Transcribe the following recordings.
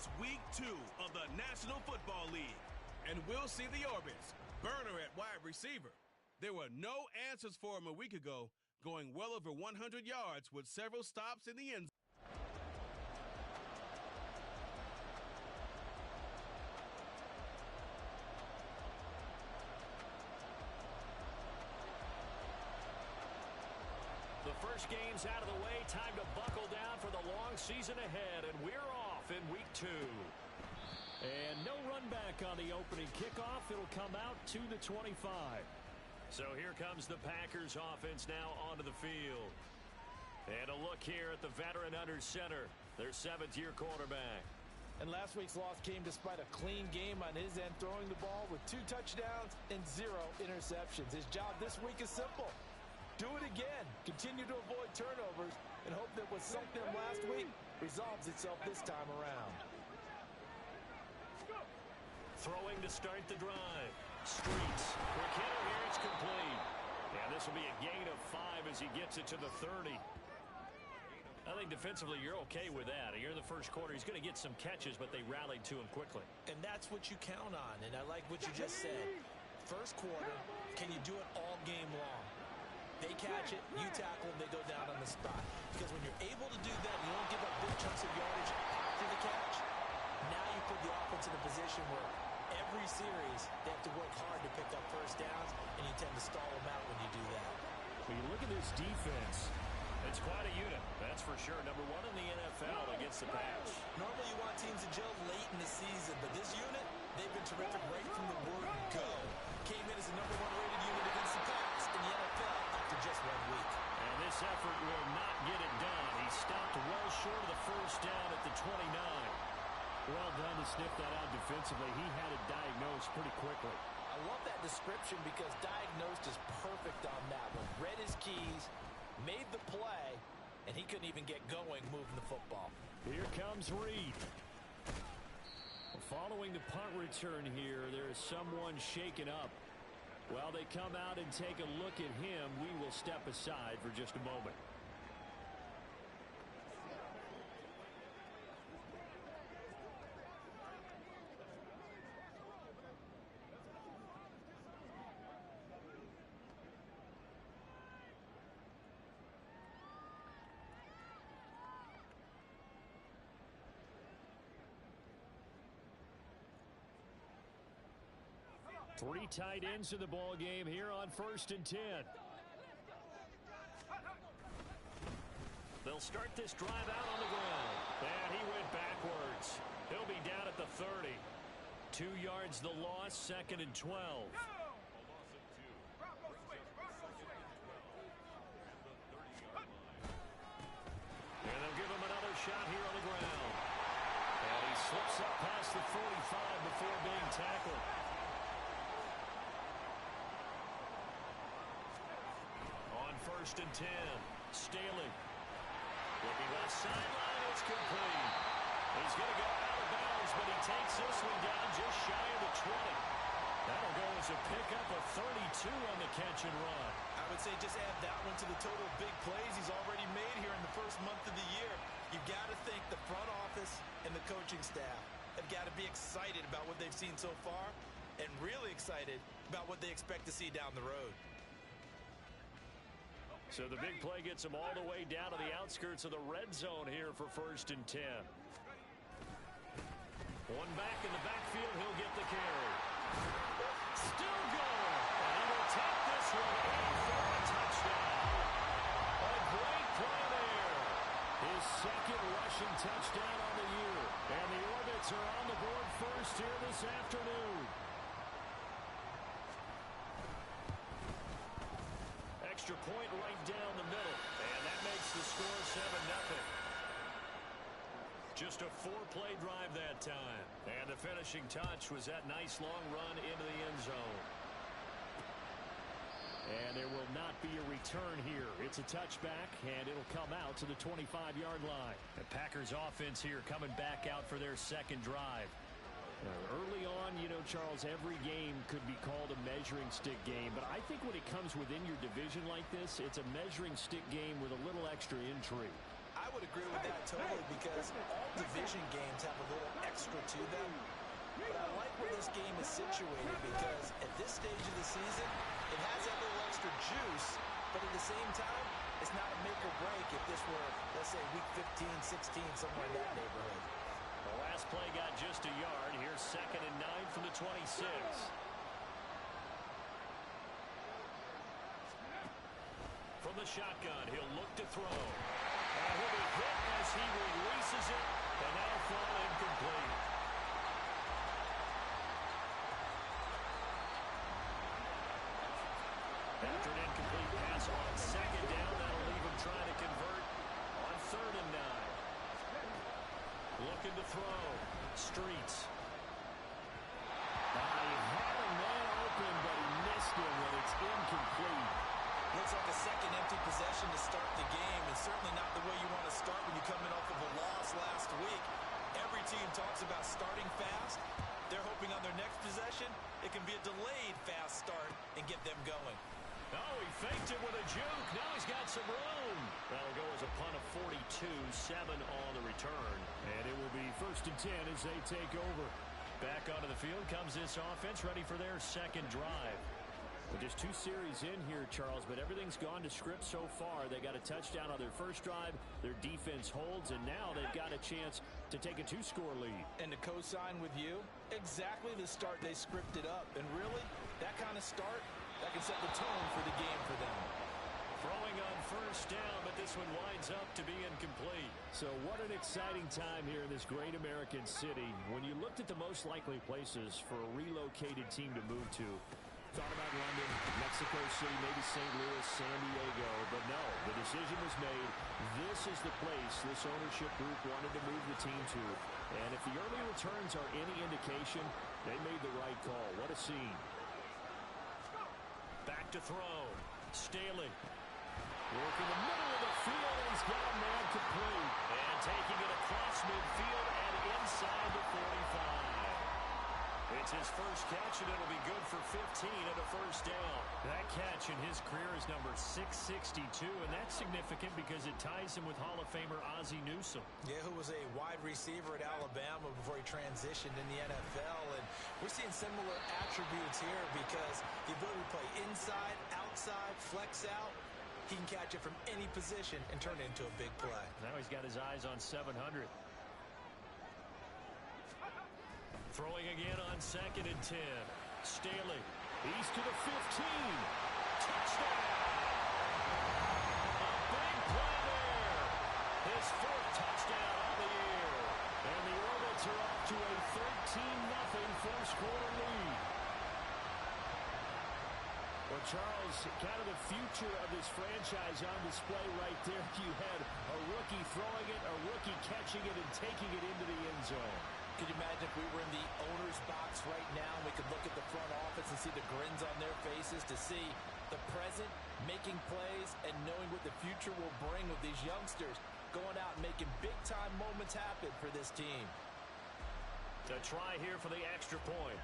It's week 2 of the National Football League. And we'll see the Orbits. Burner at wide receiver. There were no answers for him a week ago, going well over 100 yards with several stops in the end zone. The first game's out of the way. Time to buckle down for the long season ahead, and we're off in week 2. And no run back on the opening kickoff. It'll come out to the 25. So here comes the Packers offense now onto the field. And a look here at the veteran under center, their 7th-year quarterback. And last week's loss came despite a clean game on his end, throwing the ball with 2 touchdowns and 0 interceptions. His job this week is simple. Do it again. Continue to avoid turnovers and hope that what sunk them last week resolves itself this time around. Throwing to start the drive. Streets. McKinnon here. It's complete. And this will be a gain of 5 as he gets it to the 30. I think defensively you're okay with that. Here in the first quarter, he's going to get some catches, but they rallied to him quickly. And that's what you count on. And I like what you just said. First quarter, can you do it all game long? They catch it, you tackle them, they go down on the spot. Because when you're able to do that, you don't give up big chunks of yardage after the catch. Now you put the offense in a position where every series they have to work hard to pick up first downs, and you tend to stall them out when you do that. When you look at this defense, it's quite a unit, that's for sure. Number 1 in the NFL against the pass. Normally you want teams to gel late in the season, but this unit, they've been terrific right from the word go. Came in as the number 1 rated unit against the pass in the NFL after just 1 week. And this effort will not get it done. He stopped well short of the first down at the 29. Well done to sniff that out defensively. He had it diagnosed pretty quickly. I love that description because diagnosed is perfect on that one. Read his keys, made the play, and he couldn't even get going moving the football. Here comes Reed. Following the punt return here, there is someone shaken up. While they come out and take a look at him, we will step aside for just a moment. Three tight ends to the ball game here on 1st and 10. They'll start this drive out on the ground. And he went backwards. He'll be down at the 30. 2 yards the loss, 2nd and 12. And they'll give him another shot here on the ground. And he slips up past the 45 before being tackled. On 1st and 10, Staley. Looking left sideline, it's complete. He's going to go out of bounds, but he takes this one down just shy of the 20. That'll go as a pickup of 32 on the catch and run. I would say just add that one to the total big plays he's already made here in the first month of the year. You've got to think the front office and the coaching staff have got to be excited about what they've seen so far and really excited about what they expect to see down the road. So the big play gets him all the way down to the outskirts of the red zone here for 1st and 10. One back in the backfield, he'll get the carry. Still going. And he will take this one in for a touchdown. A great play there. His 2nd rushing touchdown on the year. And the Orbits are on the board first here this afternoon. Extra point right down the middle. And that makes the score 7-0. Just a 4-play drive that time. And the finishing touch was that nice long run into the end zone. And there will not be a return here. It's a touchback, and it'll come out to the 25-yard line. The Packers offense here coming back out for their 2nd drive. Early on, you know, Charles, every game could be called a measuring stick game. But I think when it comes within your division like this, it's a measuring stick game with a little extra intrigue. I would agree with that totally because all division games have a little extra to them. But I like where this game is situated because at this stage of the season, it has that little extra juice, but at the same time, it's not a make or break if this were, let's say, week 15, 16, somewhere in that neighborhood. The last play got just a yard. Here's 2nd and 9 from the 26. From the shotgun, he'll look to throw. And he'll be hit as he releases it, and that'll fall incomplete. After an incomplete pass on 2nd down, that'll leave him trying to convert on 3rd and 9. Looking to throw. Streets. He had a man open, but he missed him when it's incomplete. Looks like a second empty possession to start the game, and certainly not the way you want to start when you're coming off of a loss last week. Every team talks about starting fast. They're hoping on their next possession, it can be a delayed fast start and get them going. Oh, he faked it with a juke. Now he's got some room. That'll go as a punt of 42, 7 on the return. And it will be 1st and 10 as they take over. Back onto the field comes this offense, ready for their second drive. Well, just 2 series in here, Charles, but everything's gone to script so far. They got a touchdown on their first drive. Their defense holds, and now they've got a chance to take a 2-score lead. And to co-sign with you, exactly the start they scripted up. And really, that kind of start, that can set the tone for the game for them. Throwing on 1st down, but this one winds up to be incomplete. So what an exciting time here in this great American city. When you looked at the most likely places for a relocated team to move to, thought about London, Mexico City, maybe St. Louis, San Diego, but no, the decision was made. This is the place this ownership group wanted to move the team to. And if the early returns are any indication, they made the right call. What a scene. Back to throw. Staley. Working the middle of the field, and he's got a man complete. And taking it across midfield and inside the 45. It's his first catch, and it'll be good for 15 and a 1st down. That catch in his career is number 662, and that's significant because it ties him with Hall of Famer Ozzie Newsome. Yeah, who was a wide receiver at Alabama before he transitioned in the NFL. And we're seeing similar attributes here because the ability to play inside, outside, flex out, he can catch it from any position and turn it into a big play. Now he's got his eyes on 700. Throwing again on 2nd and 10. Staley. He's to the 15. Touchdown! A big play there. His 4th touchdown of the year. And the Orbits are up to a 13-0 first-quarter lead. Well, Charles, kind of the future of this franchise on display right there. You had a rookie throwing it, a rookie catching it, and taking it into the end zone. Could you imagine if we were in the owner's box right now and we could look at the front office and see the grins on their faces to see the present making plays and knowing what the future will bring with these youngsters going out and making big-time moments happen for this team. To try here for the extra point.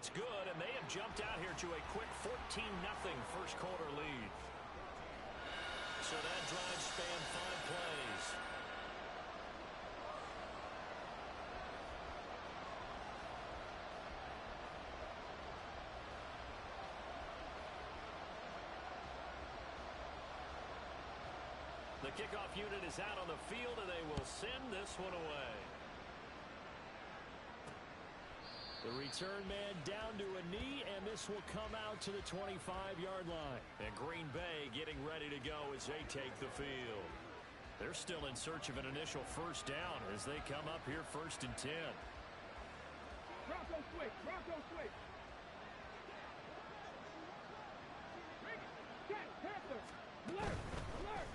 It's good, and they have jumped out here to a quick 14-0 first-quarter lead. So that drive spanned 5 plays. The kickoff unit is out on the field, and they will send this one away. The return man down to a knee, and this will come out to the 25-yard line. And Green Bay getting ready to go as they take the field. They're still in search of an initial 1st down as they come up here 1st and 10. Bronco switch, Bronco switch. Panther, alert, alert.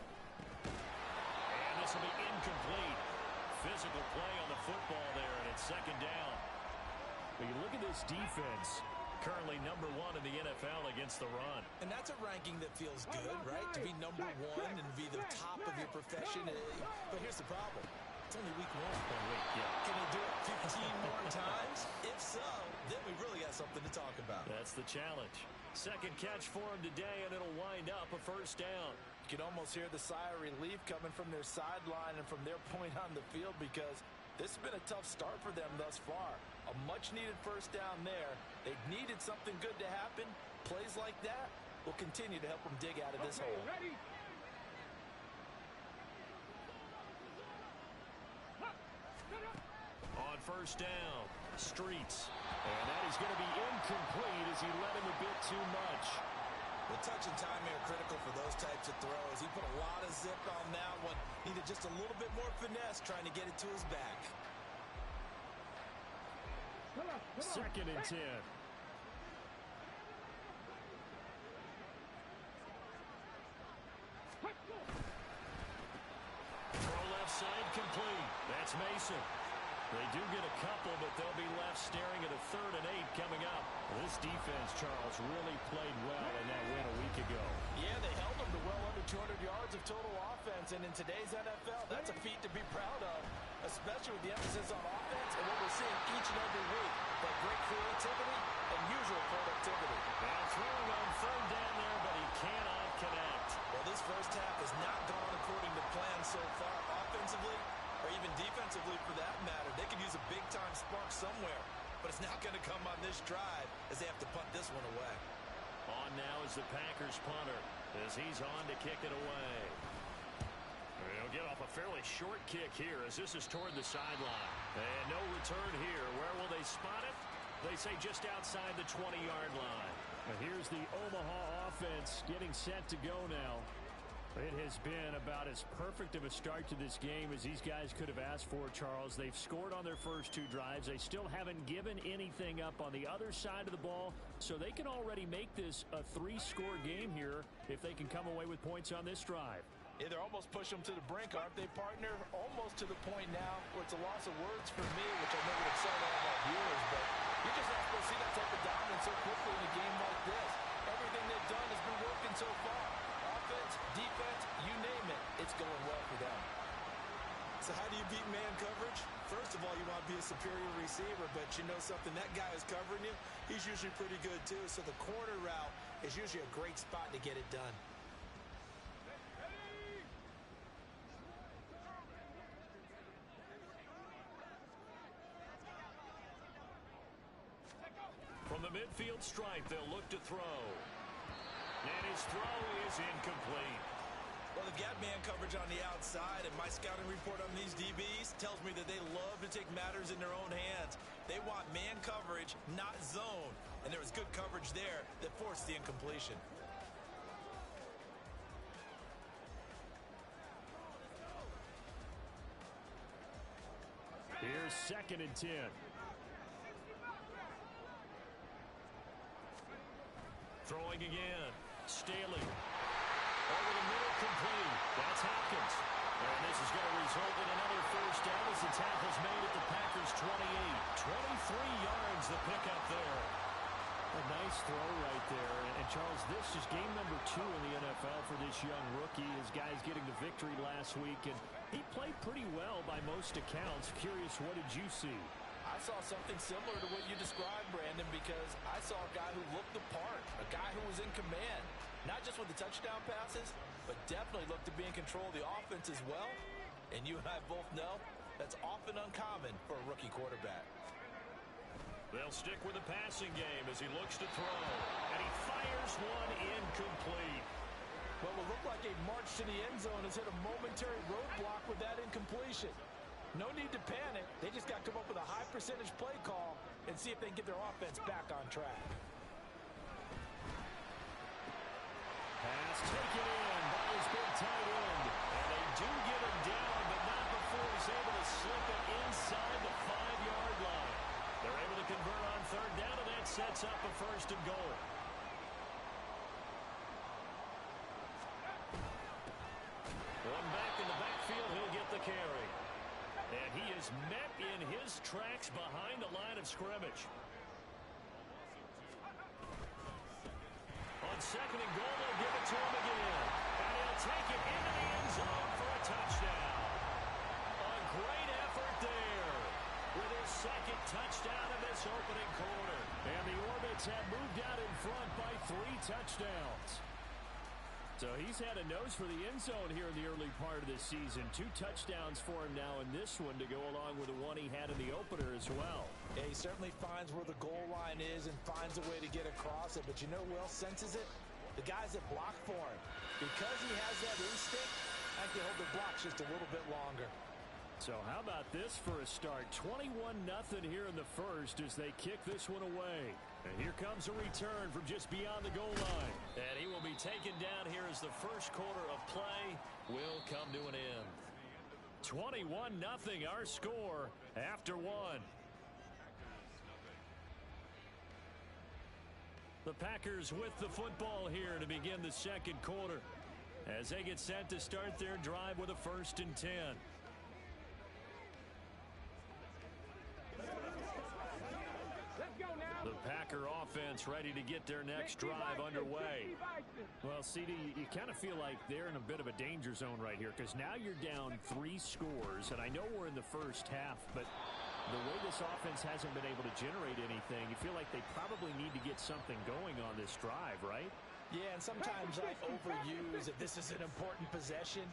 And this will be incomplete. physical play on the football there, and it's second down. But you look at this defense, currently #1 in the NFL against the run. And that's a ranking that feels good, right? To be #1 and be the top of your profession. But here's the problem. It's only week 1. 1 week, yeah. Can he do it 15 more times? If so, then we really got something to talk about. That's the challenge. Second catch for him today, and it'll wind up a first down. You can almost hear the sigh of relief coming from their sideline and from their point on the field, because this has been a tough start for them thus far. A much-needed first down there. They've needed something good to happen. Plays like that will continue to help them dig out of this hole. On first down, Streets. And that is going to be incomplete as he led him a bit too much. The touch and time are critical for those types of throws. He put a lot of zip on that one. Needed just a little bit more finesse trying to get it to his back. Second and 10. Throw left side complete. That's Mason. They do get a couple, but they'll be left staring at a 3rd and 8 coming up. This defense, Charles, really played well in that win a week ago. Yeah, they held them to well under 200 yards of total offense, and in today's NFL, that's a feat to be proud of, especially with the emphasis on offense and what we're seeing each and every week. That great creativity and usual productivity. Now throwing on 3rd down there, but he cannot connect. Well, this first half has not gone according to plan so far, offensively or even defensively for that matter. They could use a big-time spark somewhere, but it's not going to come on this drive as they have to punt this one away. On now is the Packers punter as he's on to kick it away. He'll get off a fairly short kick here as this is toward the sideline. And no return here. Where will they spot it? They say just outside the 20-yard line. Now here's the Omaha offense getting set to go now. It has been about as perfect of a start to this game as these guys could have asked for, Charles. They've scored on their first 2 drives. They still haven't given anything up on the other side of the ball, so they can already make this a 3-score game here if they can come away with points on this drive. Yeah, they're almost pushing them to the brink, aren't they, partner? Almost to the point now where it's a loss of words for me, which I know would excite all of our viewers, but you're just not supposed to see that type of dominance so quickly in a game like this. Everything they've done has been working so far. Offense, defense, you name it, it's going well for them. So how do you beat man coverage? First of all, you want to be a superior receiver, but you know something, that guy is covering you, he's usually pretty good too, so the corner route is usually a great spot to get it done. From the midfield stripe, they'll look to throw. And his throw is incomplete. Well, they've got man coverage on the outside, and my scouting report on these DBs tells me that they love to take matters in their own hands. They want man coverage, not zone. And there was good coverage there that forced the incompletion. Here's 2nd and 10. Throwing again. Staley. Over the middle, complete. That's Hopkins. And this is going to result in another first down as the tackle's made at the Packers' 28. 23 yards the pickup there. A nice throw right there. And Charles, this is game number 2 in the NFL for this young rookie. His guys getting the victory last week, and he played pretty well by most accounts. Curious, what did you see? I saw something similar to what you described, Brandon, because I saw a guy who looked the part, a guy who was in command, not just with the touchdown passes, but definitely looked to be in control of the offense as well. And you and I both know that's often uncommon for a rookie quarterback. They'll stick with the passing game as he looks to throw, and he fires one incomplete. What will look like a march to the end zone has hit a momentary roadblock with that incompletion. No need to panic. They just got to come up with a high percentage play call and see if they can get their offense back on track. Pass taken in by his big tight end. And they do get him down, but not before he's able to slip it inside the 5-yard line. They're able to convert on 3rd down, and that sets up a 1st and goal. One back in the backfield, he'll get the carry. And He's met in his tracks behind the line of scrimmage. On second and goal, they'll give it to him again. And he'll take it into the end zone for a touchdown. A great effort there with his second touchdown in this opening quarter. And the Orbits have moved out in front by 3 touchdowns. So he's had a nose for the end zone here in the early part of this season. 2 touchdowns for him now in this one to go along with the one he had in the opener as well. Yeah, he certainly finds where the goal line is and finds a way to get across it. But you know who else senses it? The guys that block for him. Because he has that instinct, I can hold the blocks just a little bit longer. So how about this for a start? 21-0 here in the first as they kick this one away. And here comes a return from just beyond the goal line. And he will be taken down here as the first quarter of play will come to an end. 21-0 our score after 1. The Packers with the football here to begin the second quarter as they get set to start their drive with a 1st and 10. The Packer offense ready to get their next drive underway. Well, CD, you kind of feel like they're in a bit of a danger zone right here because now you're down 3 scores, and I know we're in the first half, but the way this offense hasn't been able to generate anything, you feel like they probably need to get something going on this drive, right? Yeah, and sometimes I overuse that this is an important possession.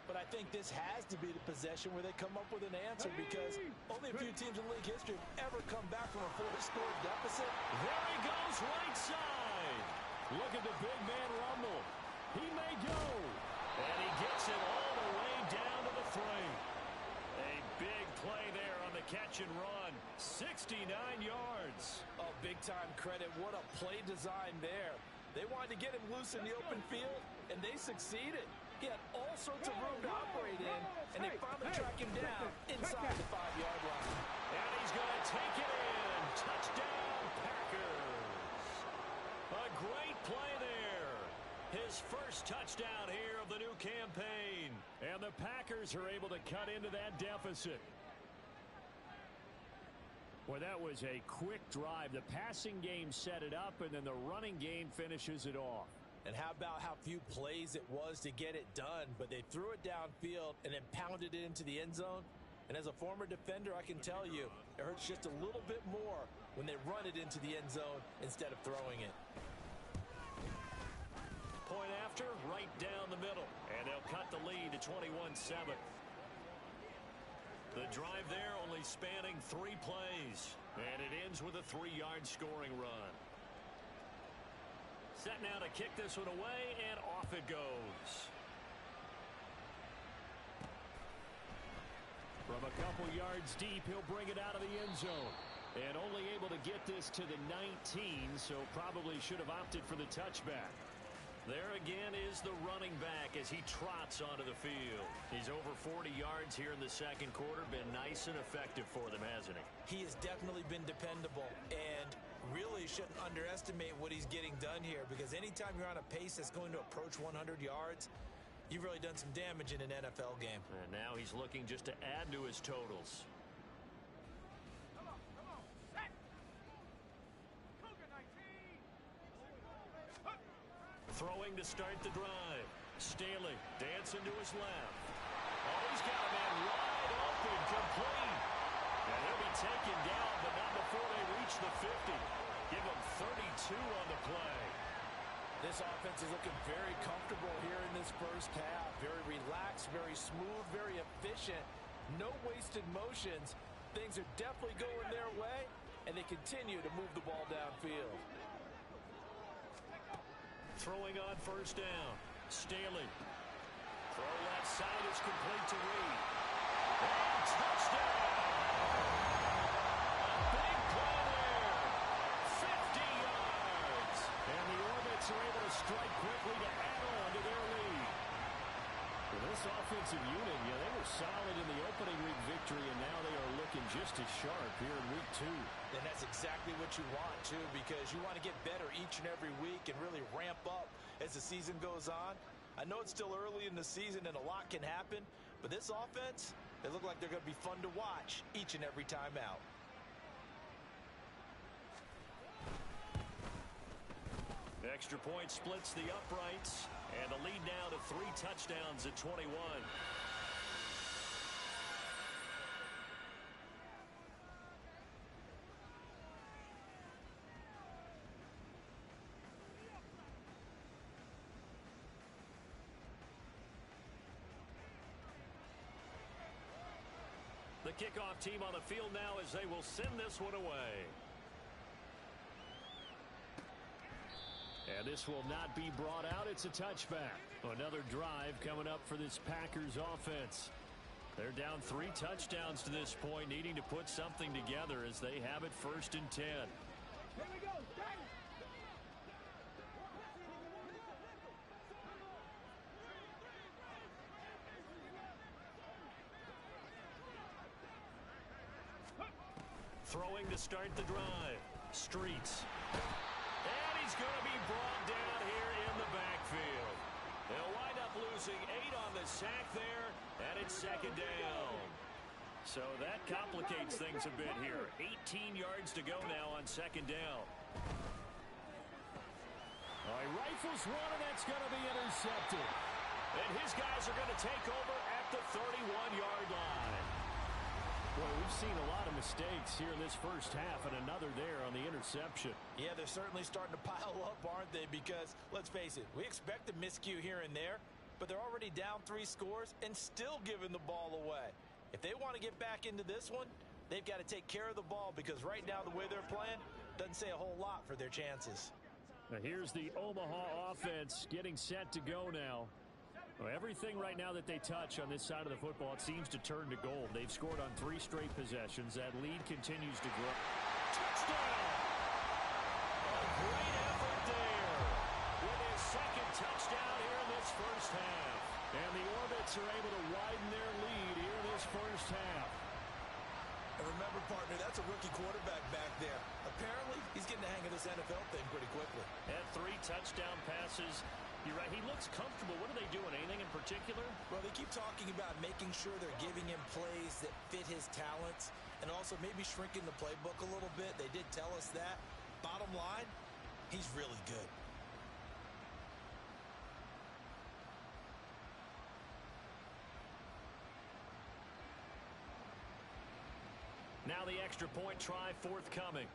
But I think this has to be the possession where they come up with an answer because only a few teams in league history have ever come back from a 4-score deficit. There he goes right side. Look at the big man rumble. He may go. And he gets it all the way down to the 3. A big play there on the catch and run. 69 yards. Oh, big-time credit. What a play design there. They wanted to get him loose in the open field, and they succeeded. He had all sorts of room to operate in, and they finally track him down inside the 5-yard line. And he's going to take it in. Touchdown, Packers. A great play there. His first touchdown here of the new campaign. And the Packers are able to cut into that deficit. Well, that was a quick drive. The passing game set it up, and then the running game finishes it off. And how about how few plays it was to get it done, but they threw it downfield and then pounded it into the end zone. And as a former defender, I can tell you, it hurts just a little bit more when they run it into the end zone instead of throwing it. Point after, right down the middle. And they'll cut the lead to 21-7. The drive there only spanning 3 plays. And it ends with a 3-yard scoring run. Set now to kick this one away, and off it goes. From a couple yards deep, he'll bring it out of the end zone. And only able to get this to the 19, so probably should have opted for the touchback. There again is the running back as he trots onto the field. He's over 40 yards here in the second quarter. Been nice and effective for them, hasn't he? He has definitely been dependable, and really shouldn't underestimate what he's getting done here because anytime you're on a pace that's going to approach 100 yards, you've really done some damage in an NFL game. And now he's looking just to add to his totals. Throwing to start the drive. Staley dancing to his left. Oh, he's got a man wide open, complete. And he'll be taken down, but not before they reach the 50. Give him 32 on the play. This offense is looking very comfortable here in this first half. Very relaxed, very smooth, very efficient. No wasted motions. Things are definitely going their way, and they continue to move the ball downfield. Throwing on first down. Staley. Throw left side is complete to Reed. And touchdown! A big play there. 50 yards. And the Orbits are able to strike quickly to add on to their lead. Well, this offensive unit, they were solid in the opening week victory, and now they are looking just as sharp here in week 2. And that's exactly what you want, too, because you want to get better each and every week and really ramp up as the season goes on. I know it's still early in the season and a lot can happen, but this offense, They look like they're going to be fun to watch each and every time out. Extra point splits the uprights, and the lead now to 3 touchdowns at 21. The kickoff team on the field now as they will send this one away. And this will not be brought out. It's a touchback. Another drive coming up for this Packers offense. They're down 3 touchdowns to this point, needing to put something together as they have it 1st and 10. Here we go. Throwing to start the drive. Streets. And he's going to be brought down here in the backfield. They'll wind up losing 8 on the sack there, and it's 2nd down. So that complicates things a bit here. 18 yards to go now on 2nd down. All right, rifles one, and that's going to be intercepted. And his guys are going to take over at the 31-yard line. Well, we've seen a lot of mistakes here in this first half, and another there on the interception. Yeah, they're certainly starting to pile up, aren't they? Because, let's face it, we expect a miscue here and there, but they're already down 3 scores and still giving the ball away. If they want to get back into this one, they've got to take care of the ball, because right now the way they're playing doesn't say a whole lot for their chances. Now here's the Omaha offense getting set to go now. Well, everything right now that they touch on this side of the football, it seems to turn to gold. They've scored on 3 straight possessions. That lead continues to grow. Touchdown! A great effort there with his 2nd touchdown here in this first half. And the Orbits are able to widen their lead here in this first half. And remember, partner, that's a rookie quarterback back there. Apparently, he's getting the hang of this NFL thing pretty quickly. And 3 touchdown passes. You're right, he looks comfortable. What are they doing? Anything in particular? Well, they keep talking about making sure they're giving him plays that fit his talents and also maybe shrinking the playbook a little bit. They did tell us that. Bottom line, he's really good. Now the extra point try forthcoming.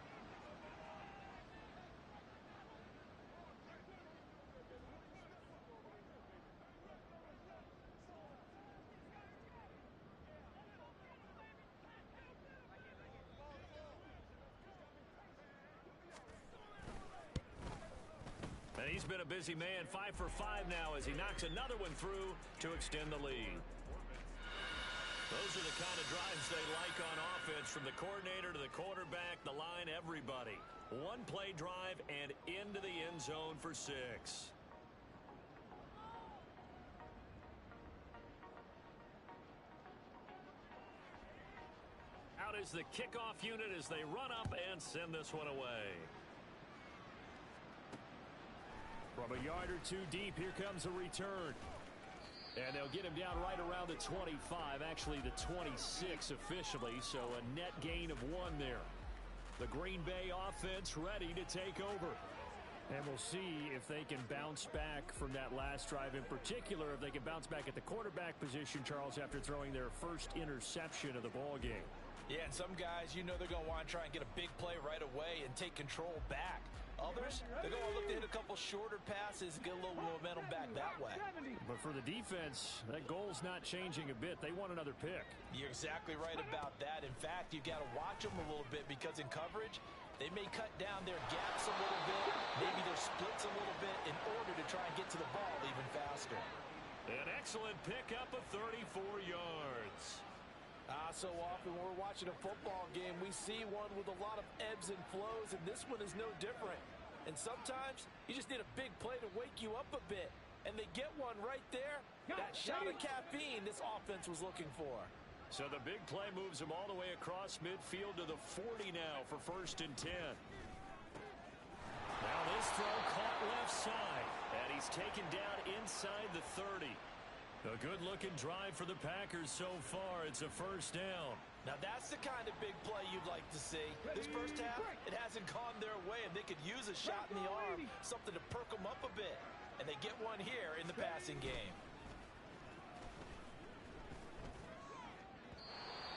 And he's been a busy man, 5 for 5 now as he knocks another one through to extend the lead. Those are the kind of drives they like on offense, from the coordinator to the quarterback, the line, everybody. 1-play drive and into the end zone for 6. Out is the kickoff unit as they run up and send this one away. From a yard or 2 deep, here comes a return. And they'll get him down right around the 25, actually the 26 officially, so a net gain of 1 there. The Green Bay offense ready to take over. And we'll see if they can bounce back from that last drive, in particular if they can bounce back at the quarterback position, Charles, after throwing their first interception of the ball game. Yeah, and some guys, you know they're going to want to try and get a big play right away and take control back. Others, they're going to look to hit a couple shorter passes and get a little momentum back that way. But for the defense, that goal's not changing a bit. They want another pick. You're exactly right about that. In fact, you've got to watch them a little bit, because in coverage, they may cut down their gaps a little bit, maybe their splits a little bit, in order to try and get to the ball even faster. An excellent pickup of 34 yards. So often when we're watching a football game, we see one with a lot of ebbs and flows, and this one is no different. And sometimes you just need a big play to wake you up a bit, and they get one right there. That shot of caffeine this offense was looking for. So the big play moves him all the way across midfield to the 40 now for 1st and 10. Now this throw caught left side, and he's taken down inside the 30. A good-looking drive for the Packers so far. It's a first down. Now that's the kind of big play you'd like to see. This first half, it hasn't gone their way, and they could use a shot in the arm, something to perk them up a bit. And they get one here in the passing game.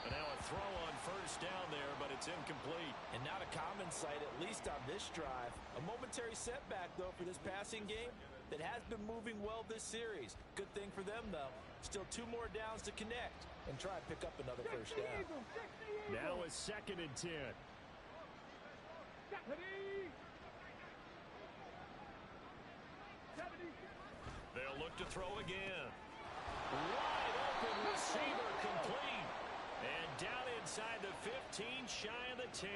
And now a throw on first down there, but it's incomplete. And not a common sight, at least on this drive. A momentary setback, though, for this passing game that has been moving well this series. Good thing for them, though. Still 2 more downs to connect and try and pick up another first down. Now a 2nd and 10. They'll look to throw again. Wide open receiver complete. And down inside the 15, shy of the 10.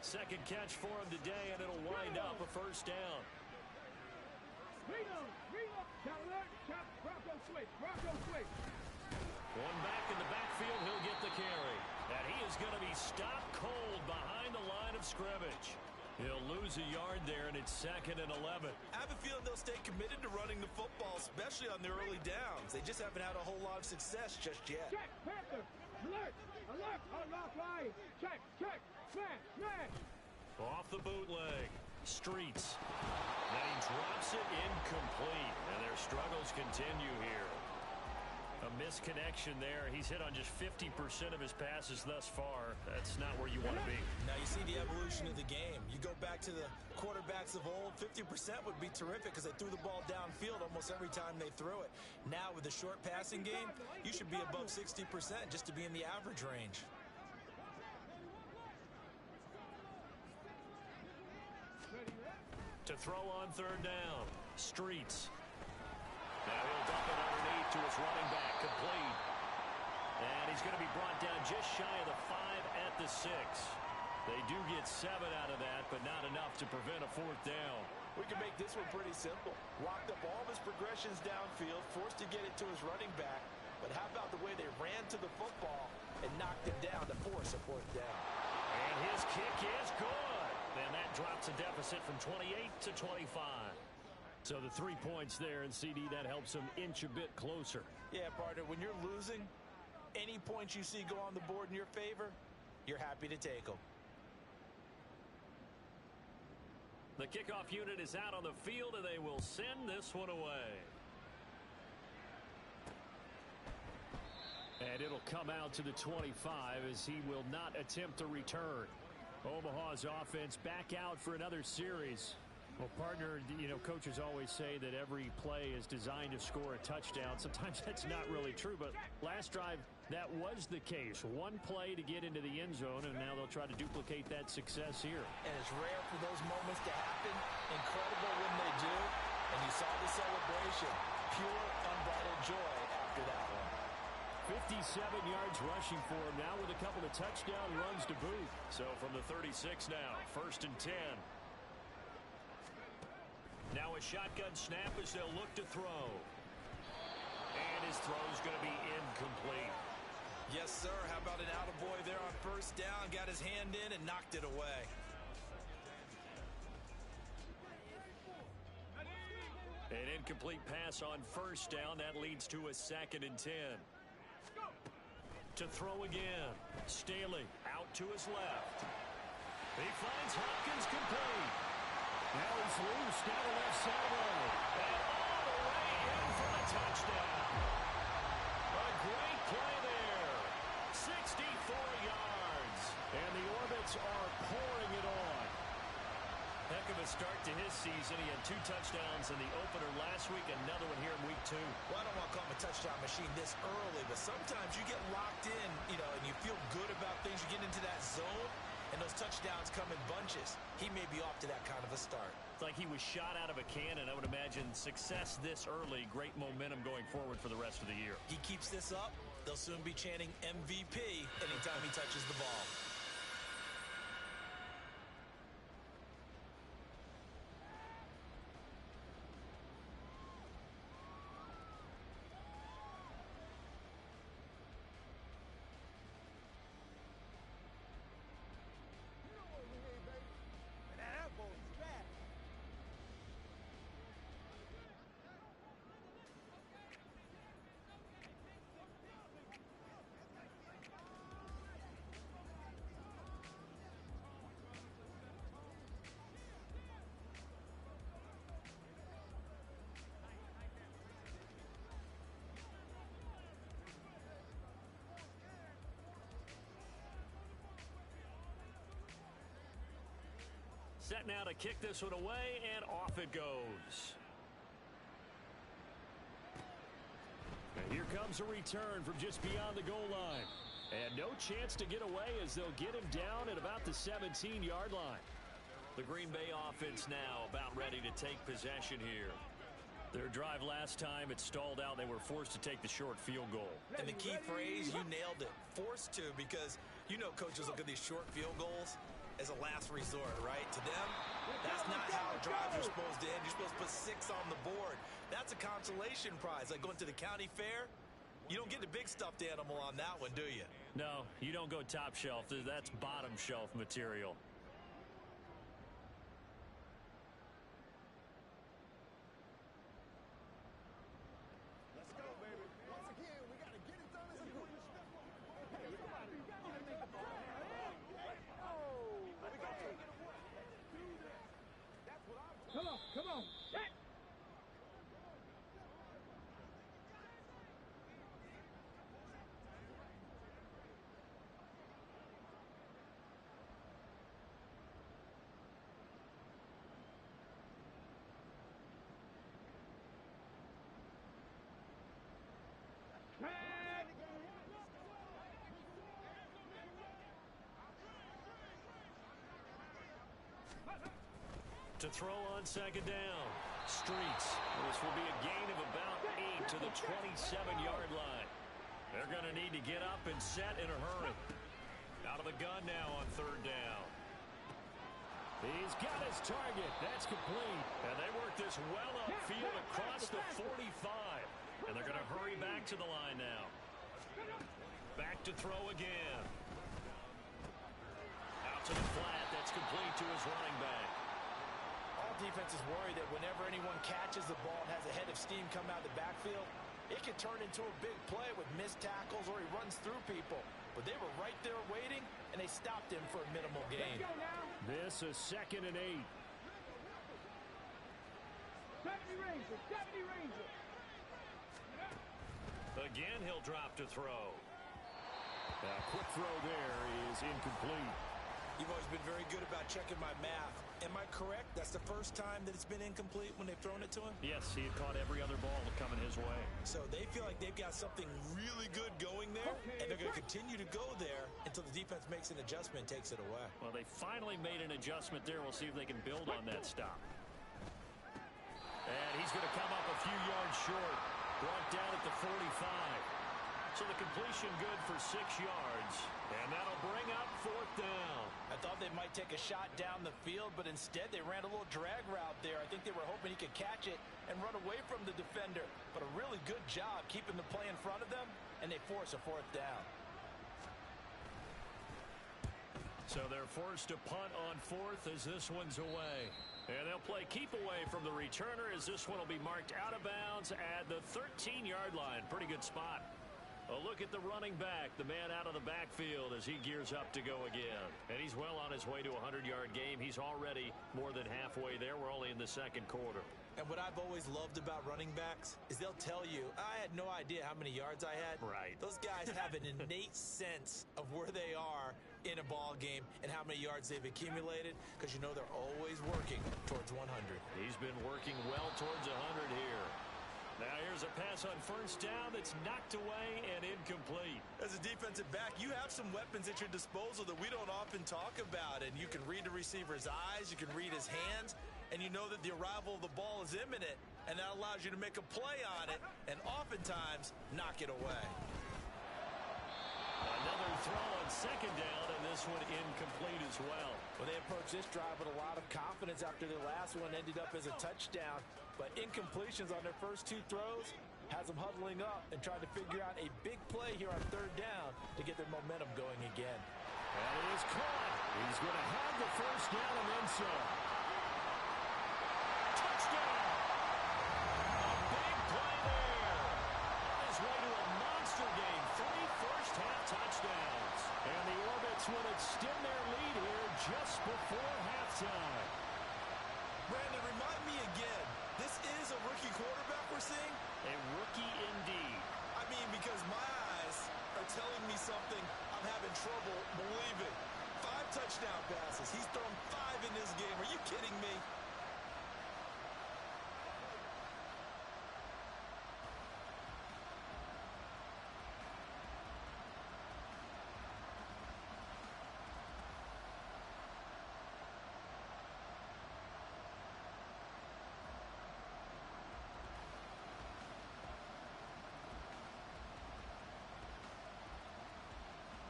Second catch for him today, and it'll wind up a first down. One back in the backfield, he'll get the carry. And he is going to be stopped cold behind the line of scrimmage. He'll lose a yard there, and it's 2nd and 11. I have a feeling they'll stay committed to running the football, especially on their early downs. They just haven't had a whole lot of success just yet. Check, Panther, alert, alert, on off line. Check, smash, smash. Off the bootleg. Streets. Then he drops it incomplete, and their struggles continue here. A misconnection there. He's hit on just 50% of his passes thus far. That's not where you want to be. Now you see the evolution of the game. You go back to the quarterbacks of old, 50% would be terrific because they threw the ball downfield almost every time they threw it. Now with the short passing game, you should be above 60% just to be in the average range. To throw on 3rd down. Streets. Now he'll dump it underneath to his running back. Complete. And he's going to be brought down just shy of the 5 at the 6. They do get 7 out of that, but not enough to prevent a 4th down. We can make this one pretty simple. Walked up all of his progressions downfield, forced to get it to his running back. But how about the way they ran to the football and knocked him down to force a 4th down? And his kick is good. And that drops a deficit from 28 to 25. So the 3 points there, and CD, that helps him inch a bit closer. Yeah, partner, when you're losing, any points you see go on the board in your favor, you're happy to take them. The kickoff unit is out on the field, and they will send this one away. And it'll come out to the 25 as he will not attempt to return. Omaha's offense back out for another series. Well, partner, you know, coaches always say that every play is designed to score a touchdown. Sometimes that's not really true, but last drive, that was the case. One play to get into the end zone, and now they'll try to duplicate that success here. And it's rare for those moments to happen. Incredible when they do. And you saw the celebration. Pure, unbridled joy after that one. 57 yards rushing for him now with a couple of touchdown runs to boot. So from the 36 now, 1st and 10. Now a shotgun snap as they'll look to throw. And his throw's going to be incomplete. Yes, sir. How about an attaboy there on 1st down? Got his hand in and knocked it away. An incomplete pass on 1st down. That leads to a 2nd and 10. To throw again. Staley out to his left. He finds Hopkins complete. Now he's loose down the left sideline. And all the way in for the touchdown. A great play there. 64 yards. And the Orbits are pouring it on. Heck of a start to his season. He had 2 touchdowns in the opener last week, another one here in week 2. Well, I don't want to call him a touchdown machine this early, but sometimes you get locked in, you know, and you feel good about things. You get into that zone, and those touchdowns come in bunches. He may be off to that kind of a start. It's like he was shot out of a cannon. I would imagine success this early, great momentum going forward for the rest of the year. He keeps this up, they'll soon be chanting MVP anytime he touches the ball. Set now to kick this one away, and off it goes. And here comes a return from just beyond the goal line. And no chance to get away as they'll get him down at about the 17-yard line. The Green Bay offense now about ready to take possession here. Their drive last time, it stalled out. They were forced to take the short field goal. And the key phrase, you nailed it, forced to, because you know coaches look at these short field goals as a last resort, right? To them, that's not how drives are supposed to end. You're supposed to put 6 on the board. That's a consolation prize. Like going to the county fair, you don't get the big stuffed animal on that one, do you? No, you don't go top shelf. That's bottom shelf material. Come on. Set. To throw on second down. Streets. This will be a gain of about 8 to the 27-yard line. They're going to need to get up and set in a hurry. Out of the gun now on third down. He's got his target. That's complete. And they work this well upfield across the 45. And they're going to hurry back to the line now. Back to throw again. Out to the flat. That's complete to his running back. All defenses worry that whenever anyone catches the ball and has a head of steam come out of the backfield, it can turn into a big play with missed tackles or he runs through people. But they were right there waiting, and they stopped him for a minimal gain. This is 2nd and 8. 70 Ranger, 70 Ranger. Again, he'll drop to throw. A quick throw there is incomplete. You've always been very good about checking my math. Am I correct? That's the first time that it's been incomplete when they've thrown it to him? Yes, he had caught every other ball coming his way. So they feel like they've got something really good going there, and they're going to continue to go there until the defense makes an adjustment and takes it away. Well, they finally made an adjustment there. We'll see if they can build on that stop. And he's going to come up a few yards short. Brought down at the 45. So the completion good for 6 yards. And that'll bring up 4th down. I thought they might take a shot down the field, but instead they ran a little drag route there. I think they were hoping he could catch it and run away from the defender. But a really good job keeping the play in front of them, and they force a 4th down. So they're forced to punt on 4th as this one's away. And they'll play keep away from the returner as this one will be marked out of bounds at the 13-yard line. Pretty good spot. A look at the running back, the man out of the backfield as he gears up to go again. And he's well on his way to a 100-yard game. He's already more than halfway there. We're only in the 2nd quarter. And what I've always loved about running backs is they'll tell you, I had no idea how many yards I had. Right. Those guys have an innate sense of where they are in a ball game and how many yards they've accumulated, because you know they're always working towards 100. He's been working well towards 100 here. Now here's a pass on 1st down that's knocked away and incomplete. As a defensive back, you have some weapons at your disposal that we don't often talk about, and you can read the receiver's eyes, you can read his hands, and you know that the arrival of the ball is imminent, and that allows you to make a play on it and oftentimes knock it away. Another throw on 2nd down, and this one incomplete as well. Well, they approached this drive with a lot of confidence after their last one ended up as a touchdown. But incompletions on their first 2 throws has them huddling up and trying to figure out a big play here on 3rd down to get their momentum going again. And it is caught. He's going to have the 1st down and then some. Touchdown! A big play there. On his way to a monster game. 3 first-half touchdowns. And the Orbits will extend their lead here just before halftime. Brandon, remind me again, this is a rookie quarterback we're seeing? A rookie indeed. I mean, because my eyes are telling me something I'm having trouble believing. 5 touchdown passes. He's thrown 5 in this game. Are you kidding me?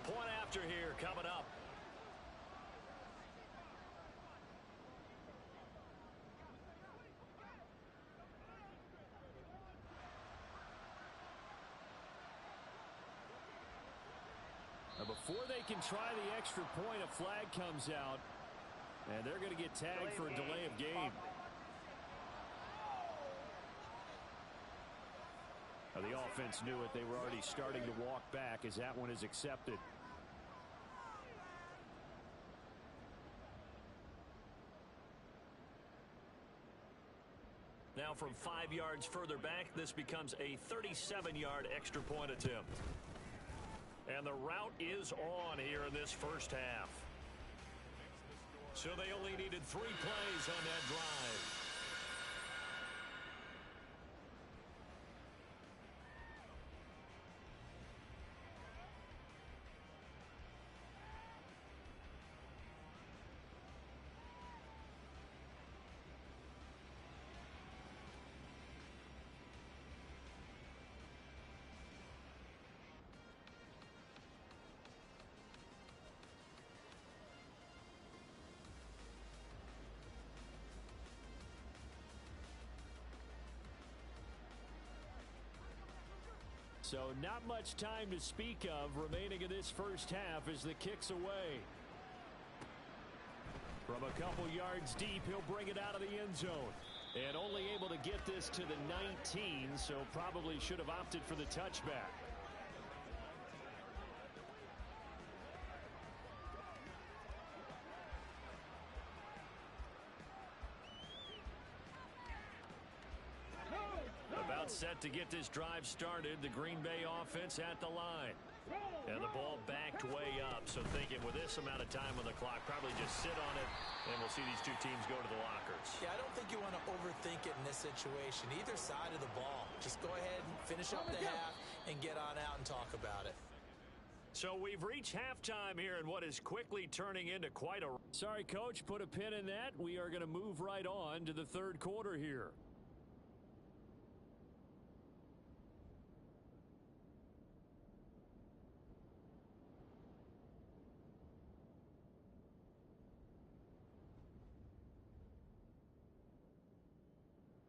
Point after here coming up. Now before they can try the extra point, a flag comes out, and they're going to get tagged for a delay of game. Now the offense knew it. They were already starting to walk back as that one is accepted. Now from 5 yards further back, this becomes a 37-yard extra point attempt. And the route is on here in this first half. So they only needed 3 plays on that drive. So not much time to speak of remaining in this first half as the kick's away. From a couple yards deep, he'll bring it out of the end zone. And only able to get this to the 19, so probably should have opted for the touchback. Set to get this drive started. The Green Bay offense at the line. And the ball backed way up. So thinking with this amount of time on the clock, probably just sit on it, and we'll see these two teams go to the lockers. Yeah, I don't think you want to overthink it in this situation. Either side of the ball. Just go ahead and finish up the half and get on out and talk about it. So we've reached halftime here in what is quickly turning into quite a... Sorry, Coach, put a pin in that. We are going to move right on to the third quarter here.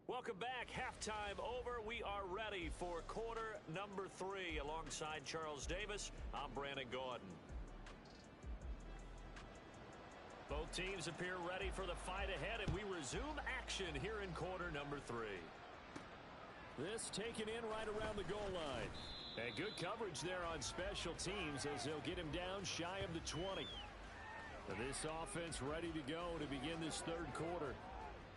Welcome back. Halftime over. We are ready for quarter number 3. Alongside Charles Davis, I'm Brandon Gaudin. Both teams appear ready for the fight ahead, and we resume action here in quarter number 3. This taken in right around the goal line. And good coverage there on special teams as they'll get him down shy of the 20. And this offense ready to go to begin this third quarter.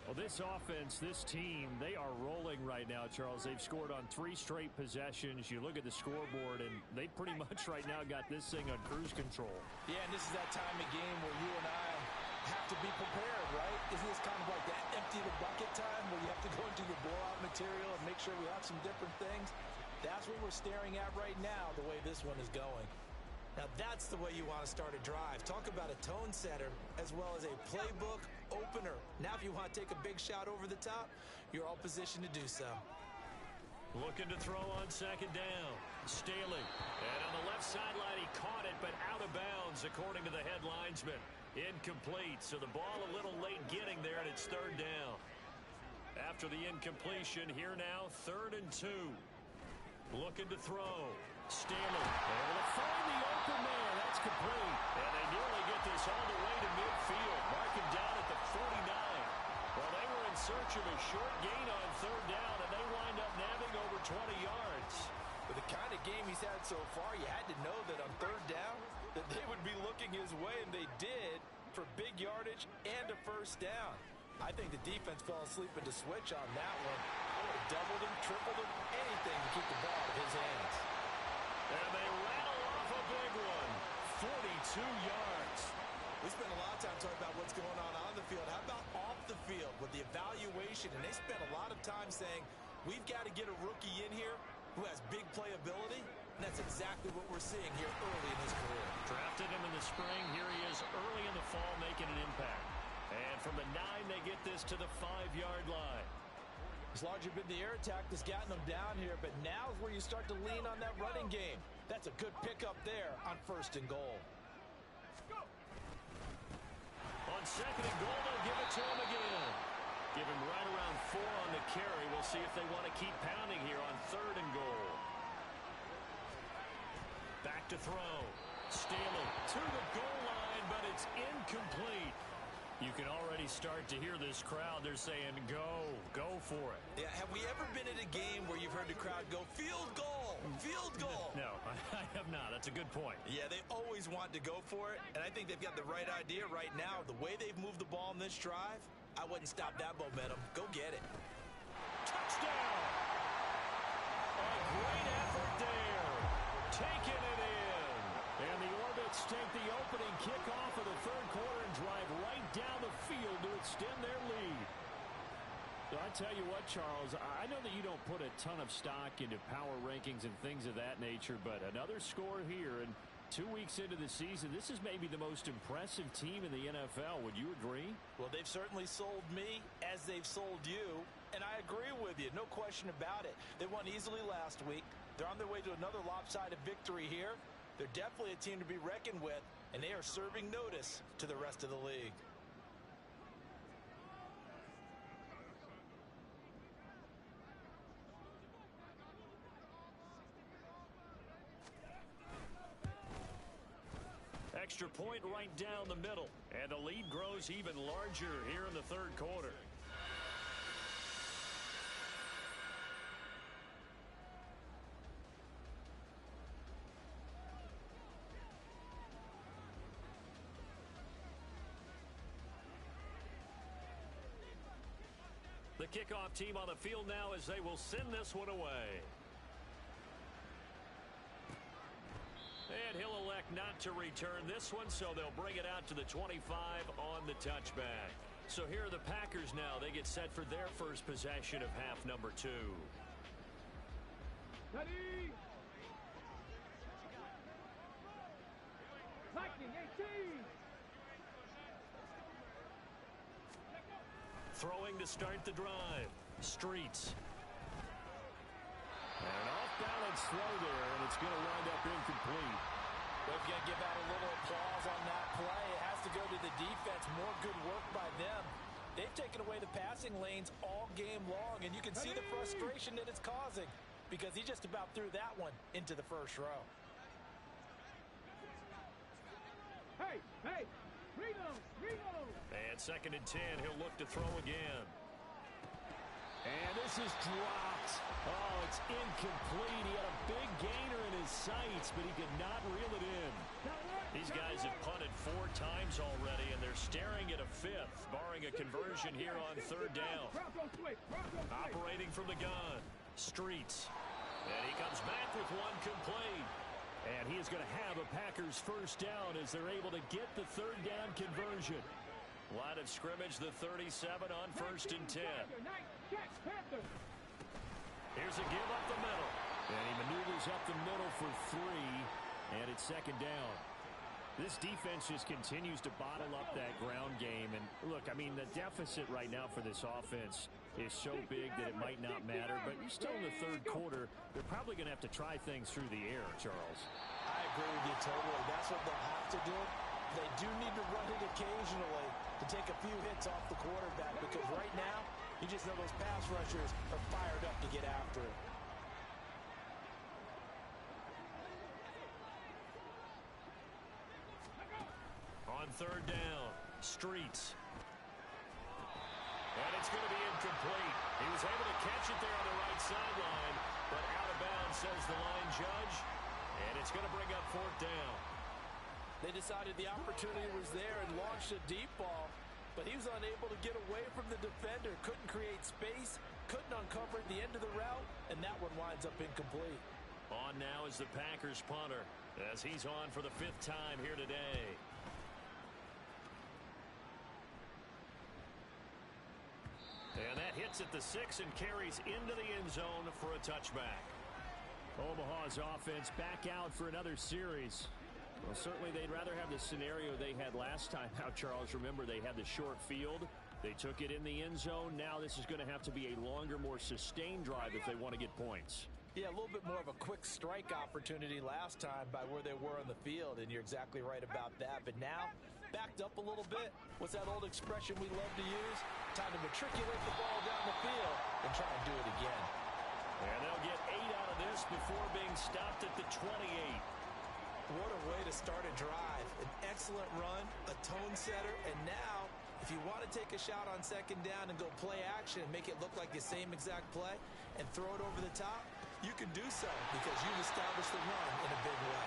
Well, this offense, this team, they are rolling right now, Charles. They've scored on 3 straight possessions. You look at the scoreboard, and they pretty much right now got this thing on cruise control. Yeah, and this is that time of game where you and I have to be prepared, right? Isn't this kind of like that empty the bucket time where you have to go into your blowout material and make sure we have some different things? That's what we're staring at right now, the way this one is going. Now that's the way you want to start a drive. Talk about a tone setter as well as a playbook opener. Now if you want to take a big shot over the top, you're all positioned to do so. Looking to throw on second down. Staley. And on the left sideline, he caught it, but out of bounds, according to the head linesman. Incomplete, so the ball a little late getting there, and it's third down. After the incompletion, here now, 3rd and 2. Looking to throw. Staley able to find the open man. That's complete. And they nearly get this all the way to midfield. Marking down at the 49. Well, they were in search of a short gain on 3rd down, and they wind up nabbing over 20 yards. With the kind of game he's had so far, you had to know that on 3rd down that they would be looking his way, and they did for big yardage and a first down. I think the defense fell asleep at the switch on that one. They would have doubled him, tripled him, anything to keep the ball out of his hands. And they rattle off a big one. 42 yards. We spent a lot of time talking about what's going on the field. How about off the field with the evaluation? And they spent a lot of time saying, we've got to get a rookie in here who has big playability. And that's exactly what we're seeing here early in his career. Drafted him in the spring. Here he is early in the fall making an impact. And from the 9, they get this to the 5-yard line. It's largely been the air attack that's gotten them down here, but now is where you start to lean on that running game. That's a good pickup there on 1st and goal. On 2nd and goal, they'll give it to him again. Give him right around 4 on the carry. We'll see if they want to keep pounding here on 3rd and goal. Back to throw. Staley to the goal line, but it's incomplete. You can already start to hear this crowd. They're saying, go for it. Yeah, have we ever been at a game where you've heard the crowd go, field goal, field goal? No, I have not. That's a good point. Yeah, they always want to go for it, and I think they've got the right idea right now. The way they've moved the ball in this drive, I wouldn't stop that momentum. Go get it. Touchdown! A great effort there. Taking it in. And the Orbits take the opening kickoff of the 3rd quarter and drive right down the field to extend their lead. So I tell you what, Charles, I know that you don't put a ton of stock into power rankings and things of that nature, but another score here, and 2 weeks into the season, this is maybe the most impressive team in the NFL. Would you agree? Well, they've certainly sold me as they've sold you, and I agree with you. No question about it. They won easily last week. They're on their way to another lopsided victory here. They're definitely a team to be reckoned with, and they are serving notice to the rest of the league. Extra point right down the middle, and the lead grows even larger here in the 3rd quarter. The kickoff team on the field now as they will send this one away. And he'll elect not to return this one, so they'll bring it out to the 25 on the touchback. So here are the Packers now. They get set for their first possession of half number 2. Ready? Lightning 18. Throwing to start the drive. Streets. And an off-balance throw there, and it's going to wind up incomplete. We've got to give out a little applause on that play. It has to go to the defense. More good work by them. They've taken away the passing lanes all game long, and you can see the frustration that it's causing because he just about threw that one into the first row. Hey, Reno. And 2nd and 10, he'll look to throw again. And this is dropped. Oh, it's incomplete. He had a big gainer in his sights, but he could not reel it in. These guys have punted 4 times already, and they're staring at a 5th, barring a conversion here on 3rd down. Operating from the gun, Streets. And he comes back with one complete. And he is going to have a Packers first down as they're able to get the 3rd down conversion. Line of scrimmage, the 37 on 1st and 10. Here's a give up the middle. And he maneuvers up the middle for 3, and it's 2nd down. This defense just continues to bottle up that ground game. And look, I mean, the deficit right now for this offense is so big that it might not matter. But you're still in the 3rd quarter. They're probably going to have to try things through the air, Charles. I agree with you totally. That's what they'll have to do. They do need to run it occasionally to take a few hits off the quarterback because right now, you just know those pass rushers are fired up to get after it. On 3rd down, Streets. And it's going to be incomplete. He was able to catch it there on the right sideline, but out of bounds, says the line judge. And it's going to bring up 4th down. They decided the opportunity was there and launched a deep ball, but he was unable to get away from the defender, couldn't create space, couldn't uncover the end of the route, and that one winds up incomplete. On now is the Packers punter, as he's on for the 5th time here today. hits at the 6 and carries into the end zone for a touchback. Omaha's offense back out for another series. Well, certainly they'd rather have the scenario they had last time out, Charles. Remember, they had the short field. They took it in the end zone. Now this is going to have to be a longer, more sustained drive if they want to get points. Yeah, a little bit more of a quick strike opportunity last time by where they were on the field, and you're exactly right about that. But now, backed up a little bit. What's that old expression we love to use? Time to matriculate the ball down the field and try and do it again. And they'll get 8 out of this before being stopped at the 28. What a way to start a drive. An excellent run, a tone setter, and now, if you want to take a shot on second down and go play action and make it look like the same exact play and throw it over the top, you can do so because you've established the run in a big way.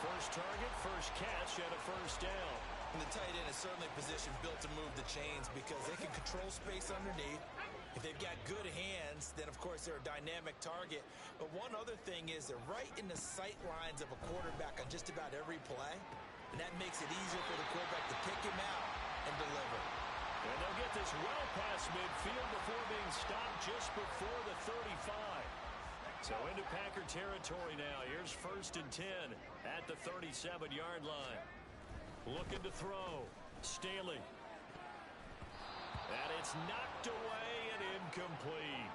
First target, first catch, and a first down. And the tight end is certainly positioned built to move the chains because they can control space underneath. If they've got good hands, then of course they're a dynamic target. But one other thing is they're right in the sight lines of a quarterback on just about every play. And that makes it easier for the quarterback to pick him out and deliver. And they'll get this well past midfield before being stopped just before the 35. So into Packer territory now. Here's 1st and 10 at the 37-yard line. Looking to throw. Staley. And it's knocked away and incomplete.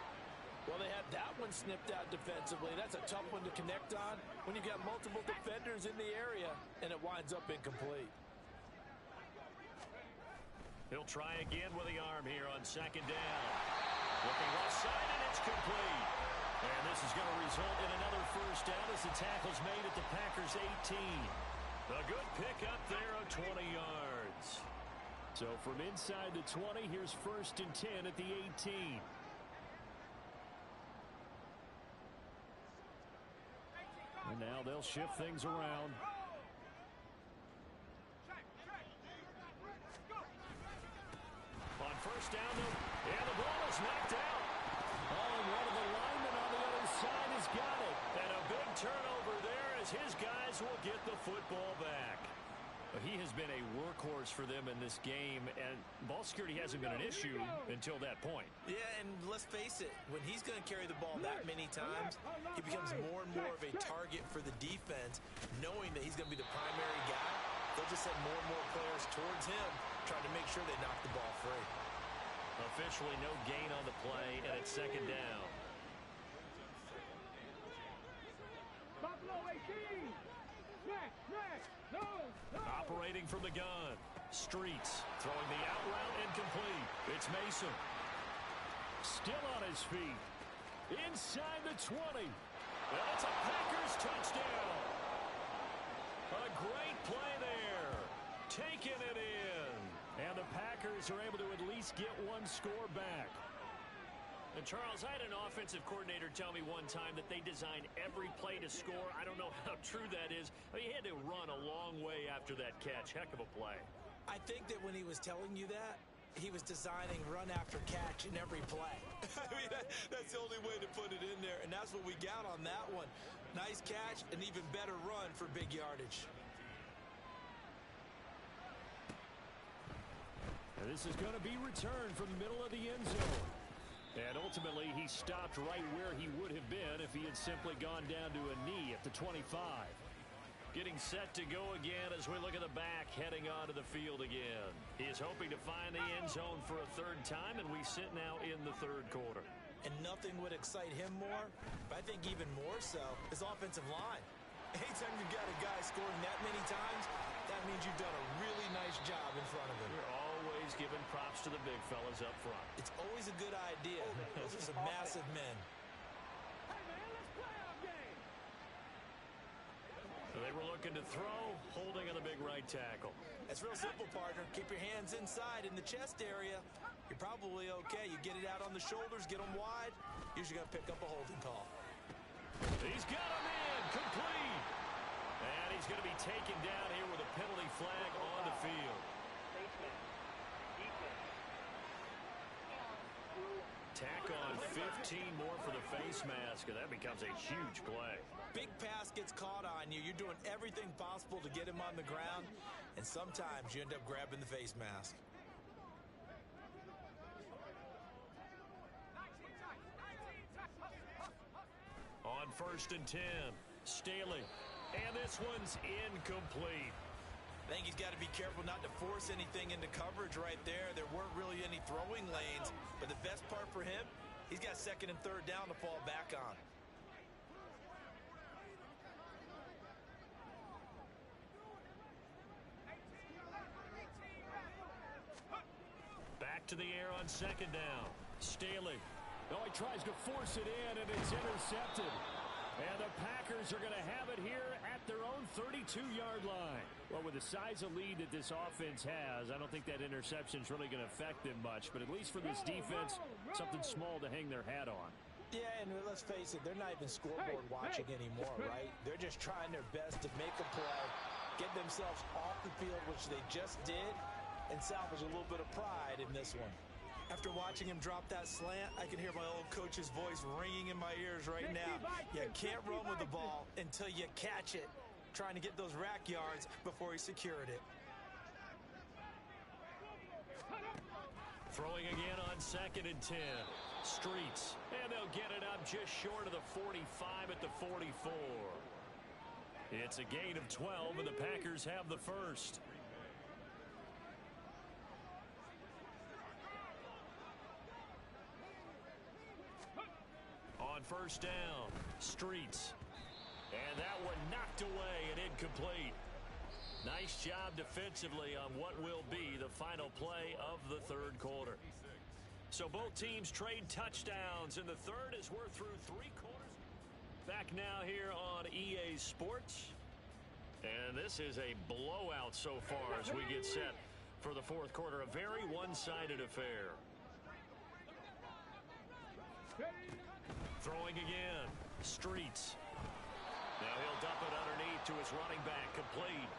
Well, they had that one snipped out defensively. That's a tough one to connect on when you've got multiple defenders in the area, and it winds up incomplete. He'll try again with the arm here on 2nd down. Looking left side, and it's complete. And this is going to result in another first down as the tackle's made at the Packers' 18. A good pick up there of 20 yards. So from inside the 20, here's 1st and 10 at the 18. And now they'll shift things around. On 1st down, and the ball is knocked out. Oh, and one of the linemen on the other side has got it. And a big turnover there as his guys will get the football back. He has been a workhorse for them in this game, and ball security hasn't been an issue until that point. Yeah, and let's face it, when he's going to carry the ball that many times, he becomes more and more of a target for the defense, knowing that he's going to be the primary guy. They'll just send more and more players towards him, trying to make sure they knock the ball free. Officially no gain on the play, and it's 2nd down. Buffalo 18. Smash, smash. No, no. Operating from the gun. Streets throwing the out route incomplete. It's Mason. Still on his feet. Inside the 20. And it's a Packers touchdown. A great play there. Taking it in. And the Packers are able to at least get one score back. And Charles, I had an offensive coordinator tell me one time that they design every play to score. I don't know how true that is. I mean, he had to run a long way after that catch. Heck of a play. I think that when he was telling you that, he was designing run after catch in every play. I mean, that's the only way to put it in there, and that's what we got on that one. Nice catch, an even better run for big yardage. And this is going to be returned from the middle of the end zone. And ultimately, he stopped right where he would have been if he had simply gone down to a knee at the 25. Getting set to go again as we look at the back, heading onto the field again. He is hoping to find the end zone for a 3rd time, and we sit now in the 3rd quarter. And nothing would excite him more, but I think even more so, his offensive line. Anytime you've got a guy scoring that many times, that means you've done a really nice job in front of him. You're always giving props to the big fellas up front. It's always a good idea. Those are some massive men. Hey, man, let's play our game. They were looking to throw, holding on the big right tackle. It's real simple, partner. Keep your hands inside in the chest area. You're probably okay. You get it out on the shoulders, get them wide. Usually going to pick up a holding call. He's got him in, complete. And he's going to be taken down here with a penalty flag on the field. Tack on 15 more for the face mask, and that becomes a huge play. Big pass gets caught on you. You're doing everything possible to get him on the ground, and sometimes you end up grabbing the face mask. On 1st and 10, Staley. And this one's incomplete. I think he's got to be careful not to force anything into coverage right there. There weren't really any throwing lanes, but the best part for him, he's got 2nd and 3rd down to fall back on. Back to the air on 2nd down. Staley. Oh, he tries to force it in, and it's intercepted. And the Packers are going to have it here at their own 32-yard line. Well, with the size of lead that this offense has, I don't think that interception is really going to affect them much. But at least for this defense, something small to hang their hat on. Yeah, and let's face it, they're not even scoreboard watching anymore, right? They're just trying their best to make a play, get themselves off the field, which they just did, and salvage a little bit of pride in this one. After watching him drop that slant, I can hear my old coach's voice ringing in my ears right now. You can't run with the ball until you catch it. Trying to get those rack yards before he secured it. Throwing again on 2nd and 10. Streets. And they'll get it up just short of the 45 at the 44. It's a gain of 12, and the Packers have the first. On 1st down, Streets. And that one knocked away and incomplete. Nice job defensively on what will be the final play of the 3rd quarter. So both teams trade touchdowns in the 3rd as we're through 3 quarters. Back now here on EA Sports. And this is a blowout so far as we get set for the 4th quarter. A very one-sided affair. Throwing again. Streets. Now he'll dump it underneath to his running back. Complete.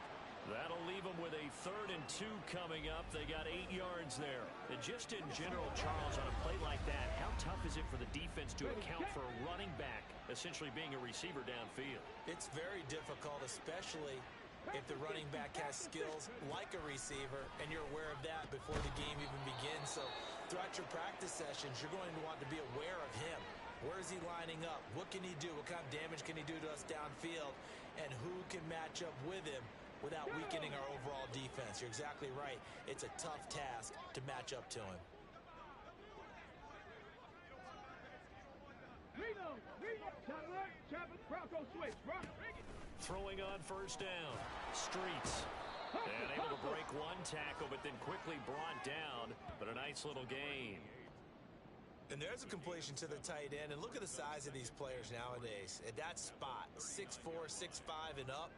That'll leave him with a 3rd and 2 coming up. They got 8 yards there. And just in general, Charles, on a play like that, how tough is it for the defense to account for a running back essentially being a receiver downfield? It's very difficult, especially if the running back has skills like a receiver, and you're aware of that before the game even begins. So throughout your practice sessions, you're going to want to be aware of him. Where is he lining up? What can he do? What kind of damage can he do to us downfield? And who can match up with him without weakening our overall defense? You're exactly right. It's a tough task to match up to him. Throwing on 1st down. Streets. And able to break one tackle, but then quickly brought down. But a nice little gain. And there's a completion to the tight end. And look at the size of these players nowadays. At that spot, 6'4", 6'5", and up.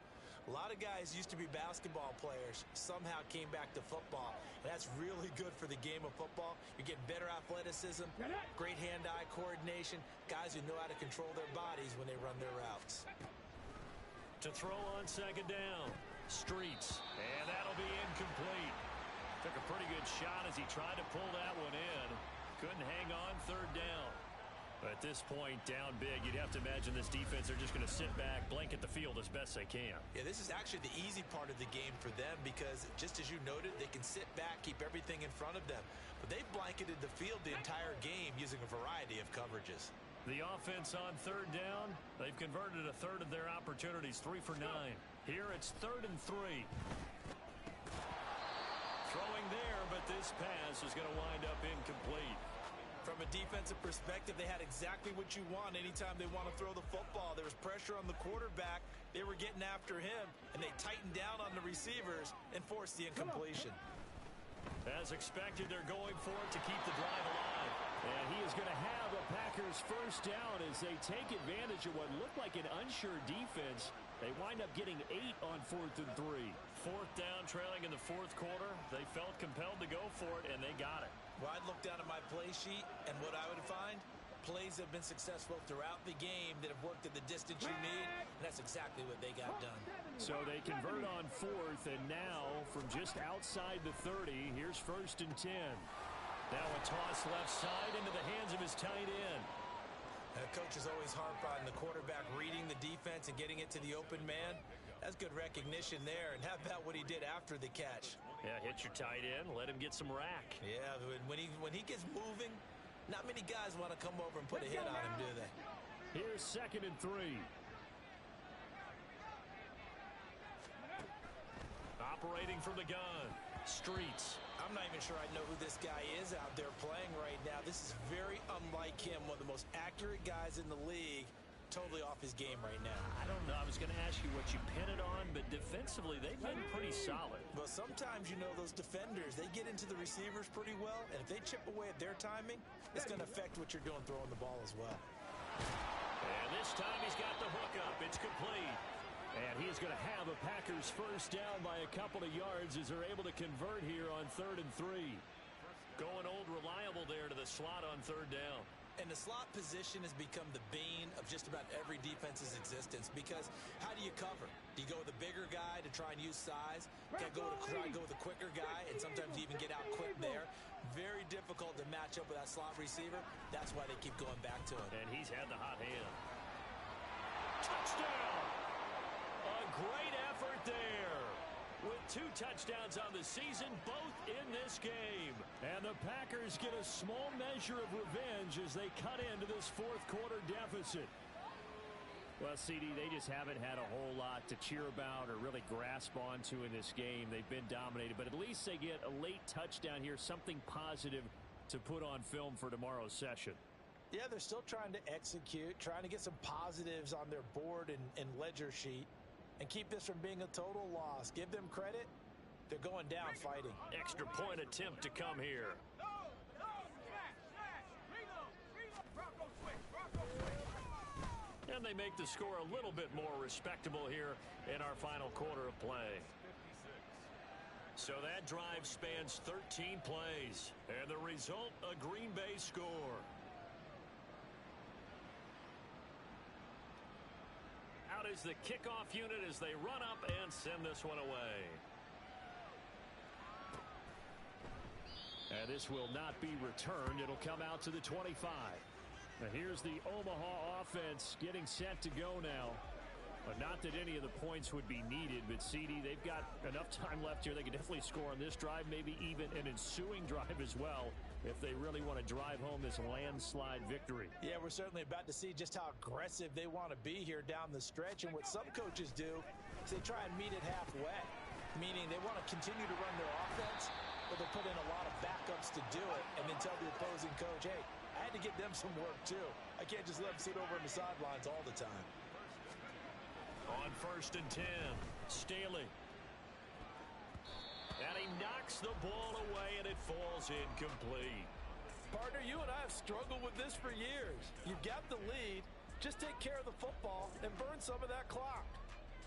A lot of guys used to be basketball players, somehow came back to football. And that's really good for the game of football. You're getting better athleticism, great hand-eye coordination, guys who know how to control their bodies when they run their routes. To throw on 2nd down, Streets. And that'll be incomplete. Took a pretty good shot as he tried to pull that one in. Couldn't hang on 3rd down. But at this point, down big, you'd have to imagine this defense are just going to sit back, blanket the field as best they can. Yeah, this is actually the easy part of the game for them because, just as you noted, they can sit back, keep everything in front of them. But they've blanketed the field the entire game using a variety of coverages. The offense on 3rd down, they've converted a 1/3 of their opportunities, 3 for 9. Here it's 3rd and 3. Throwing there, but this pass is going to wind up incomplete. From a defensive perspective, they had exactly what you want anytime they want to throw the football. There was pressure on the quarterback. They were getting after him, and they tightened down on the receivers and forced the incompletion. As expected, they're going for it to keep the drive alive. And he is going to have a Packers 1st down as they take advantage of what looked like an unsure defense. They wind up getting 8 on 4th and 3. 4th down, trailing in the 4th quarter. They felt compelled to go for it, and they got it. Well, I'd look down at my play sheet, and what I would find, plays have been successful throughout the game that have worked at the distance you need, and that's exactly what they got done. So they convert on 4th, and now from just outside the 30, here's 1st and 10. Now a toss left side into the hands of his tight end. Coaches always harp on the quarterback reading the defense and getting it to the open man. That's good recognition there. And how about what he did after the catch? Yeah, hit your tight end, let him get some rack. Yeah, when he gets moving, not many guys want to come over and put a hit on him, do they? Here's 2nd and 3. Operating from the gun. Streets. I'm not even sure I know who this guy is out there playing right now. This is very unlike him, one of the most accurate guys in the league. Totally off his game right now. I don't know. I was going to ask you what you pin it on, but defensively, they've been pretty solid. Well, sometimes, you know, those defenders, they get into the receivers pretty well, and if they chip away at their timing, it's going to affect what you're doing throwing the ball as well. And this time he's got the hook up. It's complete. And he's going to have a Packers first down by a couple of yards as they're able to convert here on 3rd and 3. Going old reliable there to the slot on 3rd down. And the slot position has become the bane of just about every defense's existence because how do you cover? Do you go with a bigger guy to try and use size? Try to go with a quicker guy, and sometimes you even get out quick there. Very difficult to match up with that slot receiver. That's why they keep going back to him. And he's had the hot hand. Touchdown! A great effort there. With 2 touchdowns on the season, both in this game. And the Packers get a small measure of revenge as they cut into this 4th quarter deficit. Well, CD, they just haven't had a whole lot to cheer about or really grasp onto in this game. They've been dominated, but at least they get a late touchdown here, something positive to put on film for tomorrow's session. Yeah, they're still trying to execute, trying to get some positives on their board and ledger sheet. And keep this from being a total loss. Give them credit. They're going down fighting. Extra point attempt to come here. And they make the score a little bit more respectable here in our final quarter of play. So that drive spans 13 plays. And the result, a Green Bay score. Out is the kickoff unit as they run up and send this one away. And this will not be returned. It'll come out to the 25. Now here's the Omaha offense getting set to go now. But not that any of the points would be needed, but CD, they've got enough time left here. They can definitely score on this drive, maybe even an ensuing drive as well, if they really want to drive home this landslide victory. Yeah, we're certainly about to see just how aggressive they want to be here down the stretch. And what some coaches do is they try and meet it halfway, meaning they want to continue to run their offense, but they'll put in a lot of backups to do it and then tell the opposing coach, hey, I had to get them some work too. I can't just let them sit over on the sidelines all the time. On 1st and 10, Staley. And he knocks the ball away, and it falls incomplete. Partner, you and I have struggled with this for years. You've got the lead. Just take care of the football and burn some of that clock.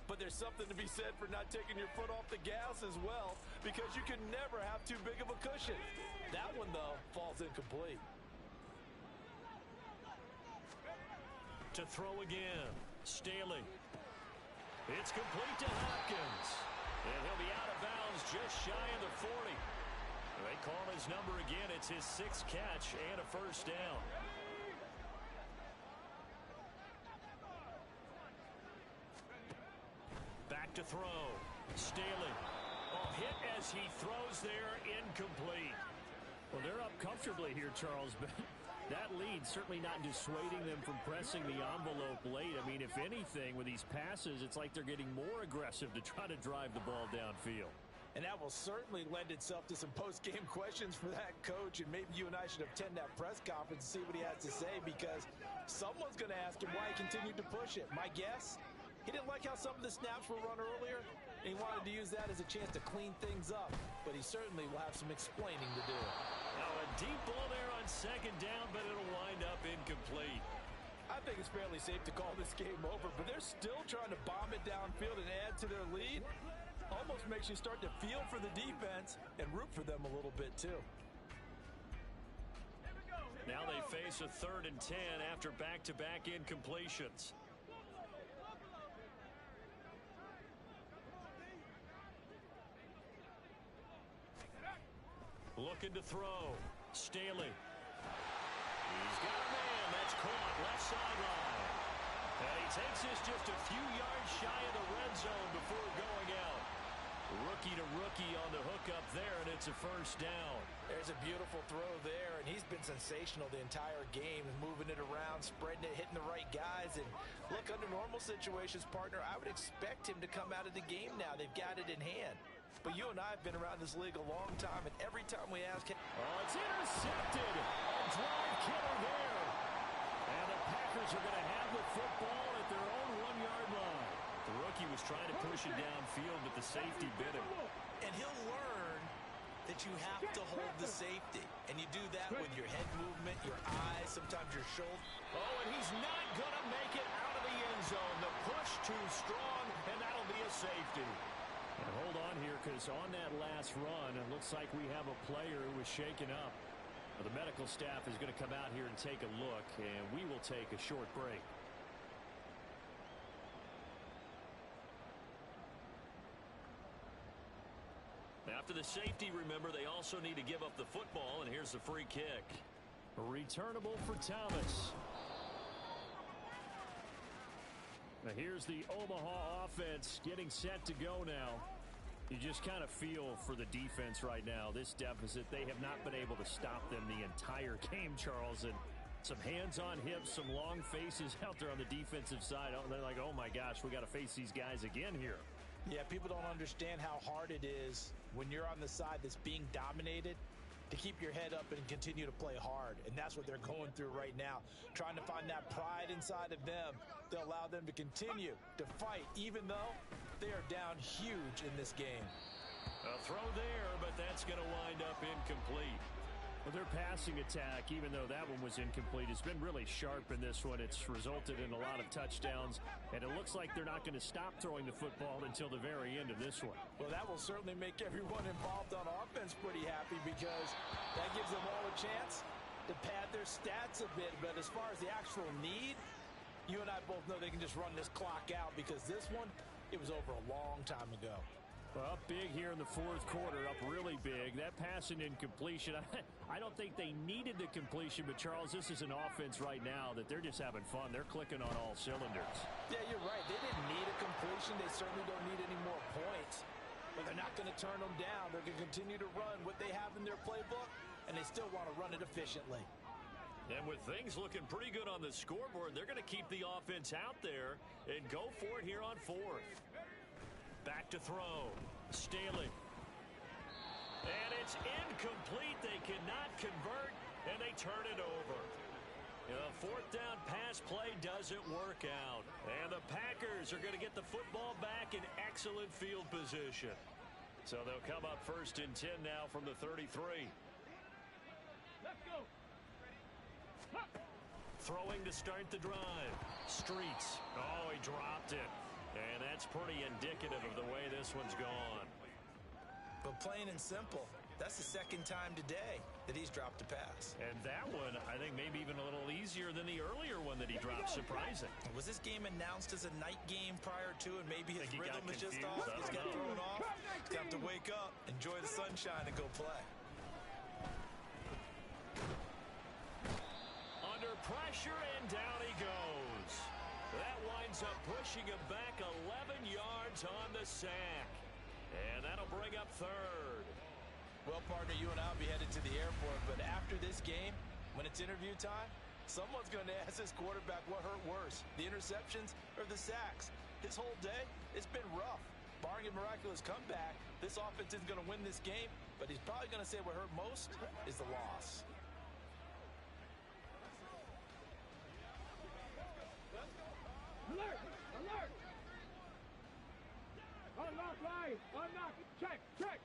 But there's something to be said for not taking your foot off the gas as well, because you can never have too big of a cushion. That one, though, falls incomplete. To throw again, Staley. It's complete to Hopkins. And he'll be out of bounds just shy of the 40. They call his number again. It's his 6th catch and a first down. Back to throw. Staley. Oh, hit as he throws there, incomplete. Well, they're up comfortably here, Charles, but that lead certainly not dissuading them from pressing the envelope late. I mean, if anything, with these passes, it's like they're getting more aggressive to try to drive the ball downfield. And that will certainly lend itself to some post-game questions for that coach, and maybe you and I should attend that press conference and see what he has to say, because someone's going to ask him why he continued to push it. My guess, he didn't like how some of the snaps were run earlier, and he wanted to use that as a chance to clean things up, but he certainly will have some explaining to do. Now a deep ball there on 2nd down, but it'll wind up incomplete. I think it's fairly safe to call this game over, but they're still trying to bomb it downfield and add to their lead. Almost makes you start to feel for the defense and root for them a little bit too. Now they face a 3rd and 10 after back-to-back incompletions. Looking to throw. Staley. He's got a man. That's caught left sideline. And he takes this just a few yards shy of the red zone before going out. Rookie-to-rookie Trubisky on the hook up there, and it's a first down. There's a beautiful throw there, and he's been sensational the entire game, moving it around, spreading it, hitting the right guys. And look, under normal situations, partner, I would expect him to come out of the game now. They've got it in hand. But you and I have been around this league a long time, and every time we ask him... Oh, it's intercepted. A drive killer there. And the Packers are going to have the football at their own 1-yard line. The rookie was trying to push it downfield, but the safety bit him. And he'll learn that you have to hold the safety. And you do that with your head movement, your eyes, sometimes your shoulder. Oh, and he's not going to make it out of the end zone. The push too strong, and that'll be a safety. And hold on here, because on that last run, it looks like we have a player who was shaken up. Well, the medical staff is going to come out here and take a look, and we will take a short break. After the safety, remember, they also need to give up the football, and here's the free kick. Returnable for Thomas. Now here's the Omaha offense getting set to go now. You just kind of feel for the defense right now. This deficit, they have not been able to stop them the entire game, Charles. And some hands on hips, some long faces out there on the defensive side. They're like, oh my gosh, we got to face these guys again here. Yeah, people don't understand how hard it is when you're on the side that's being dominated to keep your head up and continue to play hard. And that's what they're going through right now, trying to find that pride inside of them to allow them to continue to fight, even though they are down huge in this game. A throw there, but that's going to wind up incomplete. Well, their passing attack, even though that one was incomplete, has been really sharp in this one. It's resulted in a lot of touchdowns, and it looks like they're not going to stop throwing the football until the very end of this one. Well, that will certainly make everyone involved on offense pretty happy, because that gives them all a chance to pad their stats a bit. But as far as the actual need, you and I both know they can just run this clock out, because this one, it was over a long time ago. Well, up big here in the fourth quarter, up really big. That pass and incompletion, I don't think they needed the completion, but Charles, this is an offense right now that they're just having fun. They're clicking on all cylinders. Yeah, you're right. They didn't need a completion. They certainly don't need any more points. But they're not going to turn them down. They're going to continue to run what they have in their playbook, and they still want to run it efficiently. And with things looking pretty good on the scoreboard, they're going to keep the offense out there and go for it here on fourth. Back to throw. Staley. And it's incomplete. They cannot convert, and they turn it over. The fourth down pass play doesn't work out. And the Packers are going to get the football back in excellent field position. So they'll come up first and 10 now from the 33. Let's go. Throwing to start the drive. Streets. Oh, he dropped it. And that's pretty indicative of the way this one's gone. But plain and simple, that's the second time today that he's dropped a pass. And that one, I think, maybe even a little easier than the earlier one that he dropped. Surprising. Was this game announced as a night game prior to, and maybe his rhythm is just off? He's got thrown off. He's got to wake up, enjoy the sunshine, and go play. Under pressure, and down he goes. That winds up pushing him back 11 yards on the sack. And that'll bring up third. Well, partner, you and I will be headed to the airport, but after this game, when it's interview time, someone's going to ask this quarterback what hurt worse, the interceptions or the sacks. His whole day, it's been rough. Barring a miraculous comeback, this offense isn't going to win this game, but he's probably going to say what hurt most is the loss. Alert! Alert! Unlock line! Unlock! Check! Check!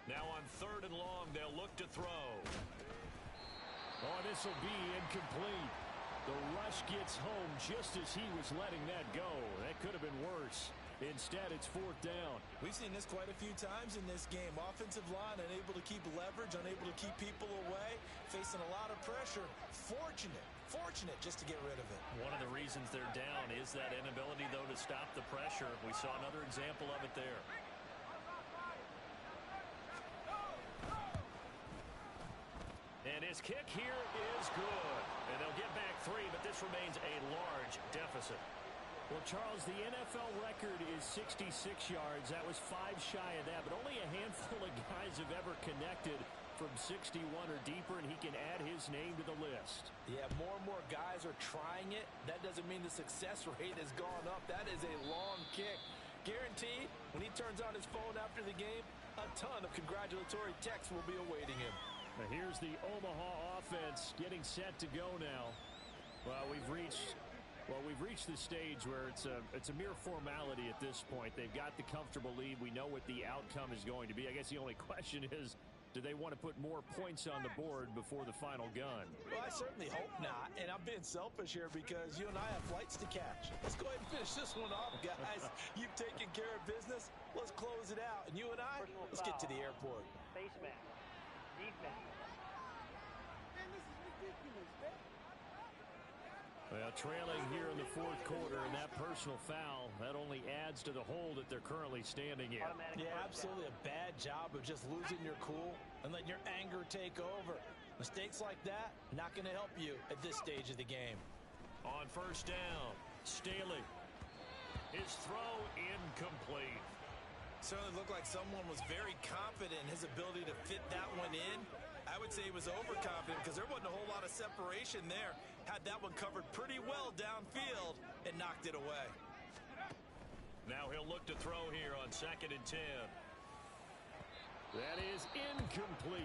Now on third and long, they'll look to throw. Oh, this will be incomplete. The rush gets home just as he was letting that go. That could have been worse. Instead, it's fourth down. We've seen this quite a few times in this game. Offensive line unable to keep leverage, unable to keep people away, facing a lot of pressure. Fortunate just to get rid of it. One of the reasons they're down is that inability, though, to stop the pressure. We saw another example of it there. And his kick here is good. And they'll get back 3, but this remains a large deficit. Well, Charles, the NFL record is 66 yards. That was 5 shy of that, but only a handful of guys have ever connected from 61 or deeper, and he can add his name to the list. Yeah, more and more guys are trying it. That doesn't mean the success rate has gone up. That is a long kick. Guaranteed, when he turns on his phone after the game, a ton of congratulatory texts will be awaiting him. Now here's the Omaha offense getting set to go now. Well, we've reached the stage where it's a mere formality at this point. They've got the comfortable lead. We know what the outcome is going to be. I guess the only question is, do they want to put more points on the board before the final gun? Well, I certainly hope not, and I'm being selfish here because you and I have flights to catch. Let's go ahead and finish this one off, guys. You've taken care of business. Let's close it out. And you and I, let's get to the airport. Face mask. Defense. Man, this is ridiculous, man. Well, trailing here in the fourth quarter, and that personal foul, that only adds to the hole that they're currently standing in. Yeah, absolutely a bad job of just losing your cool and letting your anger take over. Mistakes like that, not going to help you at this stage of the game. On first down, Staley. His throw incomplete. Certainly looked like someone was very confident in his ability to fit that one in. I would say he was overconfident because there wasn't a whole lot of separation there. Had that one covered pretty well downfield and knocked it away. Now he'll look to throw here on 2nd and 10. That is incomplete.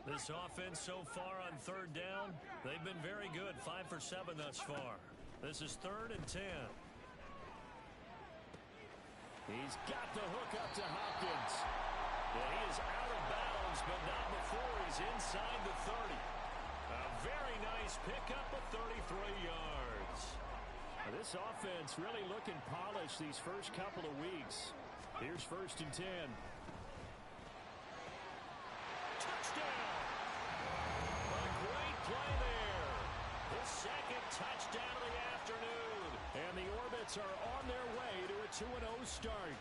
This offense so far on 3rd down, they've been very good. 5 for 7 thus far. This is 3rd and 10. He's got the hook up to Hopkins. And he is out of bounds, but not before he's inside the 30. A very nice pickup of 33 yards. Now, this offense really looking polished these first couple of weeks. Here's 1st and 10. Touchdown! A great play there. His 2nd touchdown of the afternoon. And the Orbits are on their way to a 2-0 start.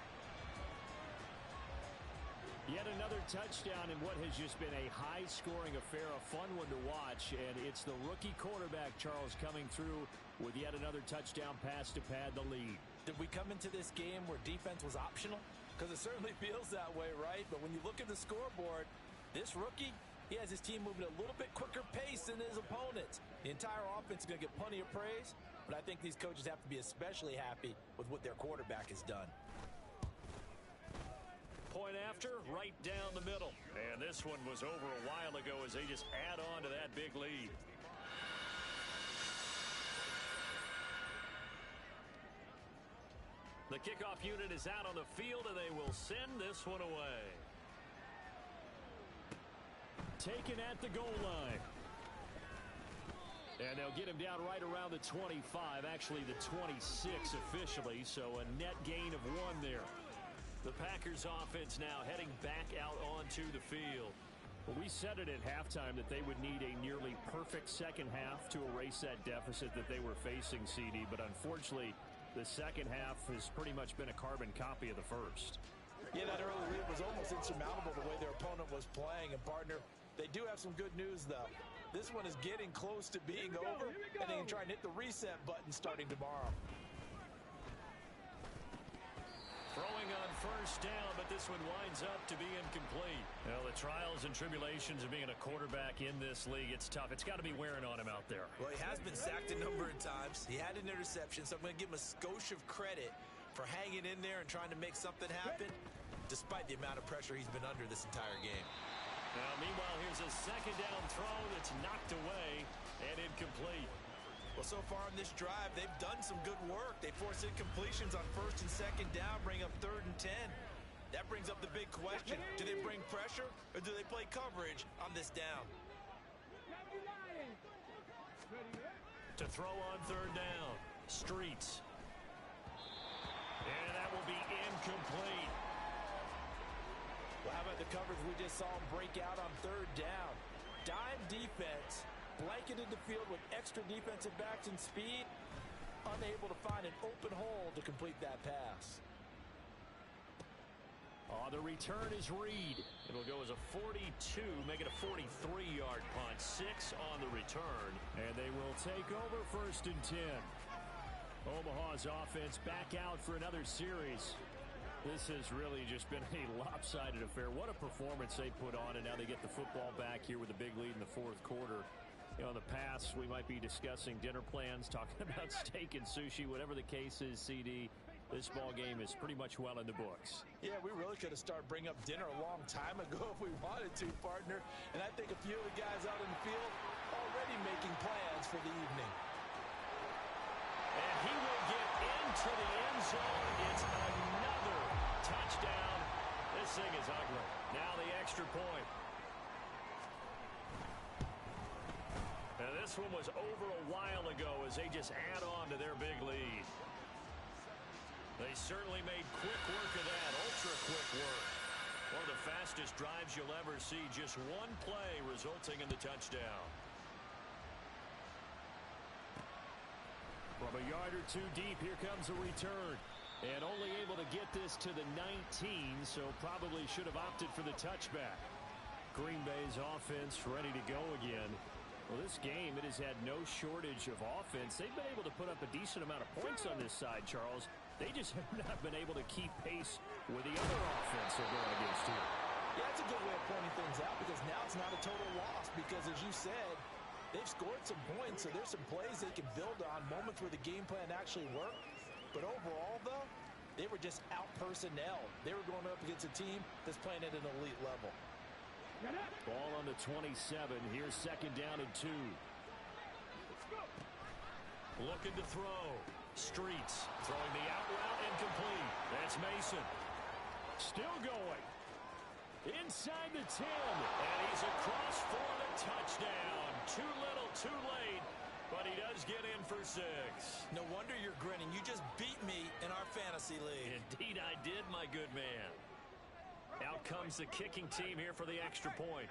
Yet another touchdown in what has just been a high-scoring affair, a fun one to watch. And it's the rookie quarterback, Charles, coming through with yet another touchdown pass to pad the lead. Did we come into this game where defense was optional? Because it certainly feels that way, right? But when you look at the scoreboard, this rookie, he has his team moving at a little bit quicker pace than his opponents. The entire offense is going to get plenty of praise, but I think these coaches have to be especially happy with what their quarterback has done. Point after, right down the middle. And this one was over a while ago as they just add on to that big lead. The kickoff unit is out on the field, and they will send this one away. Taken at the goal line. And they'll get him down right around the 25, actually the 26 officially, so a net gain of 1 there. The Packers offense now heading back out onto the field. Well, we said it at halftime that they would need a nearly perfect second half to erase that deficit that they were facing, CD, but unfortunately, the second half has pretty much been a carbon copy of the first. Yeah, that early lead was almost insurmountable the way their opponent was playing. And, partner, they do have some good news, though. This one is getting close to being over, and they can try and hit the reset button starting tomorrow. Throwing on first down, but this one winds up to be incomplete. Well, the trials and tribulations of being a quarterback in this league, it's tough. It's got to be wearing on him out there. Well, he has been sacked a number of times. He had an interception, so I'm going to give him a skosh of credit for hanging in there and trying to make something happen, despite the amount of pressure he's been under this entire game. Now, meanwhile, here's a 2nd down throw that's knocked away and incomplete. Well, so far in this drive, they've done some good work. They force incompletions on 1st and 2nd down, bring up 3rd and 10. That brings up the big question. Do they bring pressure or do they play coverage on this down? To throw on 3rd down, Streets. And that will be incomplete. Well, how about the coverage we just saw him break out on 3rd down? Dime defense, blanketed the field with extra defensive backs and speed, unable to find an open hole to complete that pass. Oh, the return is Reed. It'll go as a 42, make it a 43-yard punt. 6 on the return. And they will take over 1st and 10. Omaha's offense back out for another series. This has really just been a lopsided affair. What a performance they put on, and now they get the football back here with a big lead in the 4th quarter. You know, in the past, we might be discussing dinner plans, talking about steak and sushi, whatever the case is, CD. This ball game is pretty much well in the books. Yeah, we really could have started bringing up dinner a long time ago if we wanted to, partner. And I think a few of the guys out in the field already making plans for the evening. And he will get into the end zone. It's another touchdown. This thing is ugly. Now the extra point. And this one was over a while ago as they just add on to their big lead. They certainly made quick work of that, ultra quick work. One of the fastest drives you'll ever see, just one play resulting in the touchdown. From a yard or two deep, here comes a return. And only able to get this to the 19, so probably should have opted for the touchback. Green Bay's offense ready to go again. Well, this game, it has had no shortage of offense. They've been able to put up a decent amount of points on this side, Charles. They just have not been able to keep pace with the other offense they're going against here. Yeah, that's a good way of pointing things out, because now it's not a total loss, because as you said, they've scored some points, so there's some plays they can build on, moments where the game plan actually worked. But overall, though, they were just out-personnel. They were going up against a team that's playing at an elite level. Ball on the 27. Here's 2nd down and 2. Looking to throw. Streets throwing the out route incomplete. That's Mason. Still going. Inside the 10. And he's across for the touchdown. Too little, too late. But he does get in for 6. No wonder you're grinning. You just beat me in our fantasy league. Indeed I did, my good man. Out comes the kicking team here for the extra point.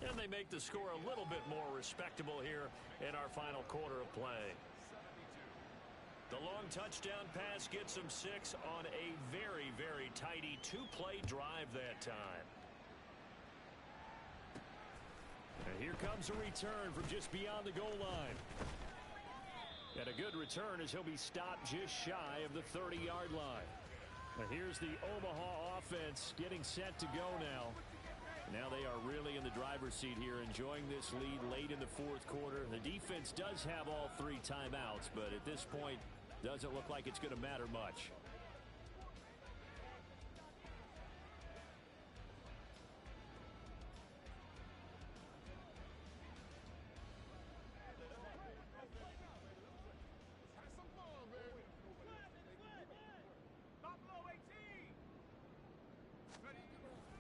And they make the score a little bit more respectable here in our final quarter of play. The long touchdown pass gets them 6 on a very, very tidy 2-play drive that time. And here comes a return from just beyond the goal line. And a good return as he'll be stopped just shy of the 30-yard line. And here's the Omaha offense getting set to go now. Now they are really in the driver's seat here, enjoying this lead late in the 4th quarter. The defense does have all 3 timeouts, but at this point, doesn't look like it's going to matter much.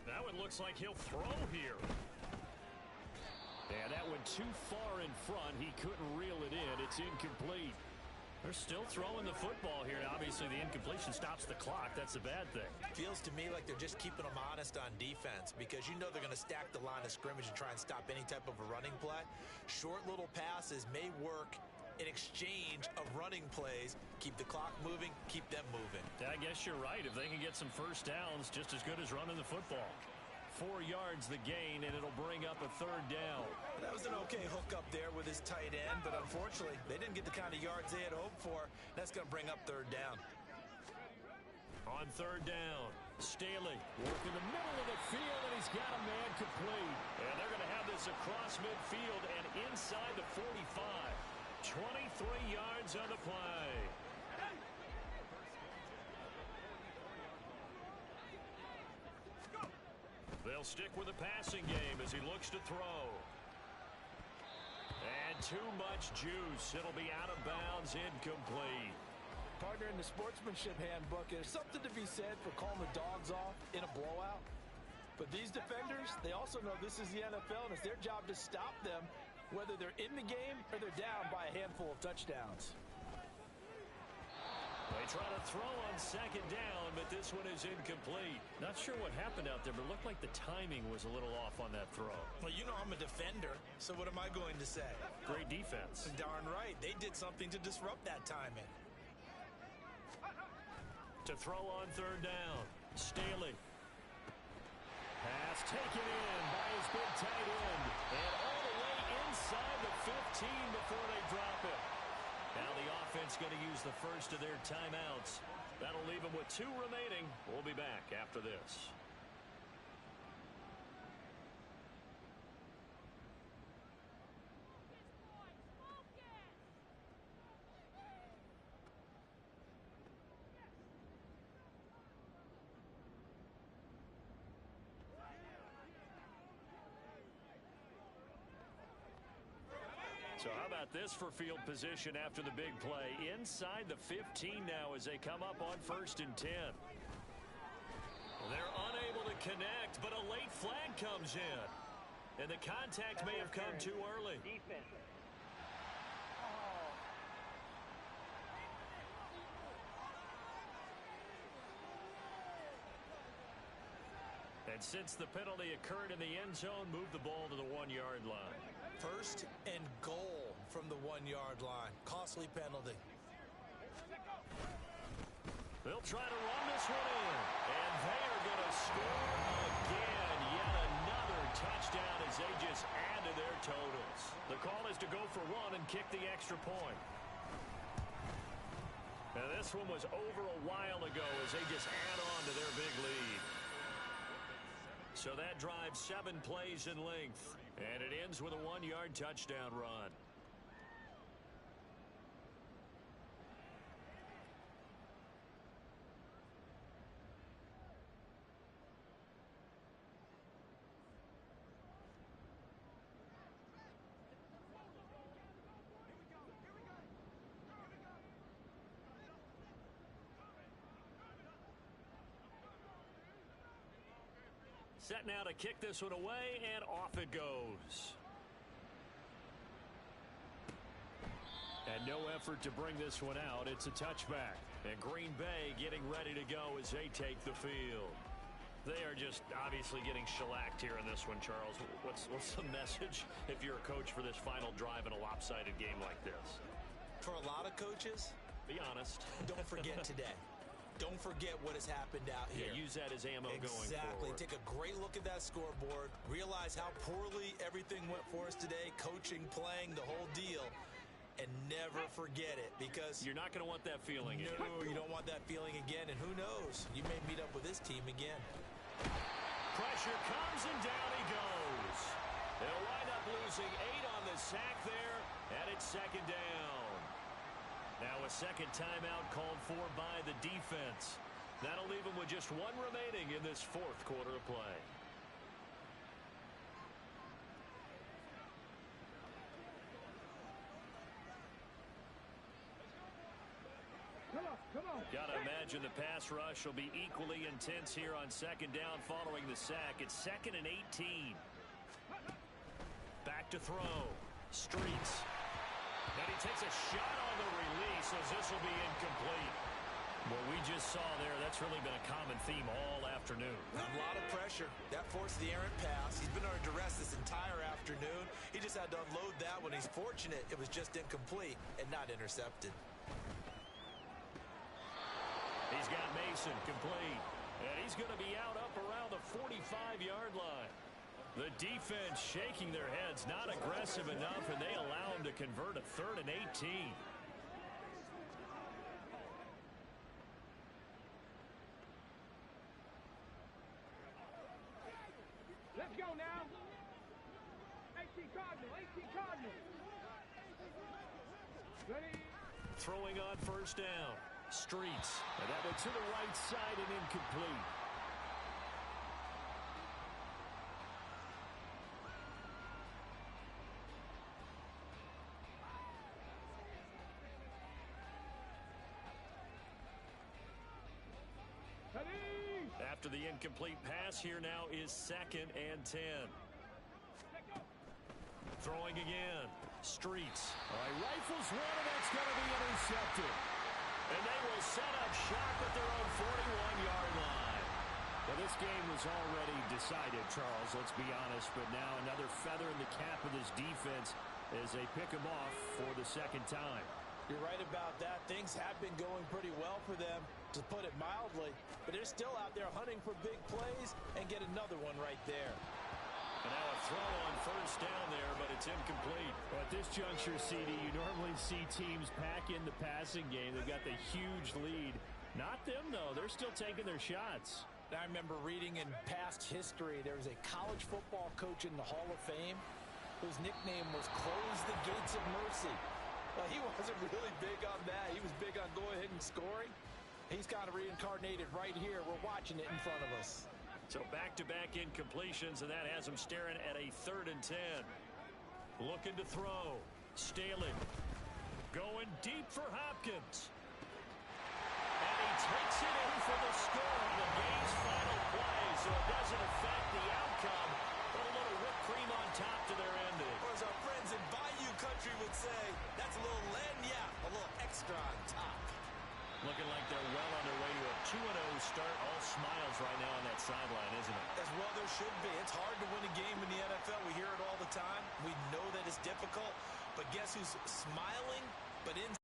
That one looks like he'll throw here. And that went too far in front. He couldn't reel it in. It's incomplete. They're still throwing the football here. Obviously, the incompletion stops the clock. That's a bad thing. Feels to me like they're just keeping them honest on defense, because you know they're going to stack the line of scrimmage and try and stop any type of a running play. Short little passes may work in exchange of running plays. Keep the clock moving, keep them moving. I guess you're right. If they can get some first downs, just as good as running the football. 4 yards the gain, and it'll bring up a 3rd down. That was an okay hook up there with his tight end, but unfortunately, they didn't get the kind of yards they had hoped for. That's going to bring up 3rd down. On 3rd down, Staley working the middle of the field, and he's got a man complete. And they're going to have this across midfield and inside the 45. 23 yards on the play. They'll stick with the passing game as he looks to throw. And too much juice. It'll be out of bounds, incomplete. Partner, in the sportsmanship handbook, there's something to be said for calling the dogs off in a blowout. But these defenders, they also know this is the NFL, and it's their job to stop them, whether they're in the game or they're down by a handful of touchdowns. They try to throw on 2nd down, but this one is incomplete. Not sure what happened out there, but it looked like the timing was a little off on that throw. Well, you know I'm a defender, so what am I going to say? Great defense. Darn right. They did something to disrupt that timing. To throw on third down. Staley. Pass taken in by his big tight end. And all the way inside the 15 before they drop it. Now the offense going to use the first of their timeouts. That'll leave them with 2 remaining. We'll be back after this. So how about this for field position after the big play? Inside the 15 now as they come up on 1st and 10. They're unable to connect, but a late flag comes in. And the contact may have come too early. Defense. And since the penalty occurred in the end zone, move the ball to the 1-yard line. 1st and goal from the 1-yard line. Costly penalty. They'll try to run this one in. And they are going to score again. Yet another touchdown as they just add to their totals. The call is to go for 1 and kick the extra point. Now this one was over a while ago as they just add on to their big lead. So that drives 7 plays in length. And it ends with a 1-yard touchdown run. Set now to kick this one away, and off it goes. And no effort to bring this one out. It's a touchback. And Green Bay getting ready to go as they take the field. They are just obviously getting shellacked here in this one, Charles. What's the message if you're a coach for this final drive in a lopsided game like this? For a lot of coaches, be honest. Don't forget today. Don't forget what has happened out here. Yeah, use that as ammo going forward. Exactly. Take a great look at that scoreboard. Realize how poorly everything went for us today. Coaching, playing, the whole deal. And never forget it, because you're not going to want that feeling again. No, you don't want that feeling again. And who knows? You may meet up with this team again. Pressure comes and down he goes. They'll wind up losing 8 on the sack there, and it's 2nd down. Now a second timeout called for by the defense. That'll leave them with just 1 remaining in this 4th quarter of play. Come on. Gotta imagine the pass rush will be equally intense here on 2nd down following the sack. It's 2nd and 18. Back to throw. Streets. And he takes a shot on the release as this will be incomplete. What we just saw there, that's really been a common theme all afternoon. A lot of pressure. That forced the errant pass. He's been under duress this entire afternoon. He just had to unload that one. He's fortunate it was just incomplete and not intercepted. He's got Mason complete. And he's going to be out up around the 45-yard line. The defense shaking their heads, not aggressive enough, and they allow him to convert a 3rd and 18. Let's go now. 18 Cardinal. Ready? Throwing on 1st down. Streets. And that one to the right side and incomplete. After the incomplete pass, here now is 2nd and 10. Throwing again. Streets. All right, rifles one, and that's going to be intercepted. And they will set up shop at their own 41-yard line. Well, this game was already decided, Charles, let's be honest. But now another feather in the cap of this defense as they pick him off for the 2nd time. You're right about that. Things have been going pretty well for them, to put it mildly. But they're still out there hunting for big plays and get another one right there. And now a throw on first down there, but it's incomplete. Well, at this juncture, CD, you normally see teams pack in the passing game. They've got the huge lead. Not them, though. They're still taking their shots. I remember reading in past history, there was a college football coach in the Hall of Fame whose nickname was Close the Gates of Mercy. Well, he wasn't really big on that. He was big on go ahead and scoring. He's kind of reincarnated right here. We're watching it in front of us. So back-to-back incompletions, and that has him staring at a 3rd and 10. Looking to throw. Staley going deep for Hopkins. And he takes it in for the score on the game's final play, so it doesn't affect the outcome, but a little whipped cream on top to their ending. Or as our friends in Bayou Country would say, that's a little lagniappe, a little extra on top. Looking like they're well on their way to a 2-0 start. All smiles right now on that sideline, isn't it? As well there should be. It's hard to win a game in the NFL. We hear it all the time. We know that it's difficult. But guess who's smiling, but in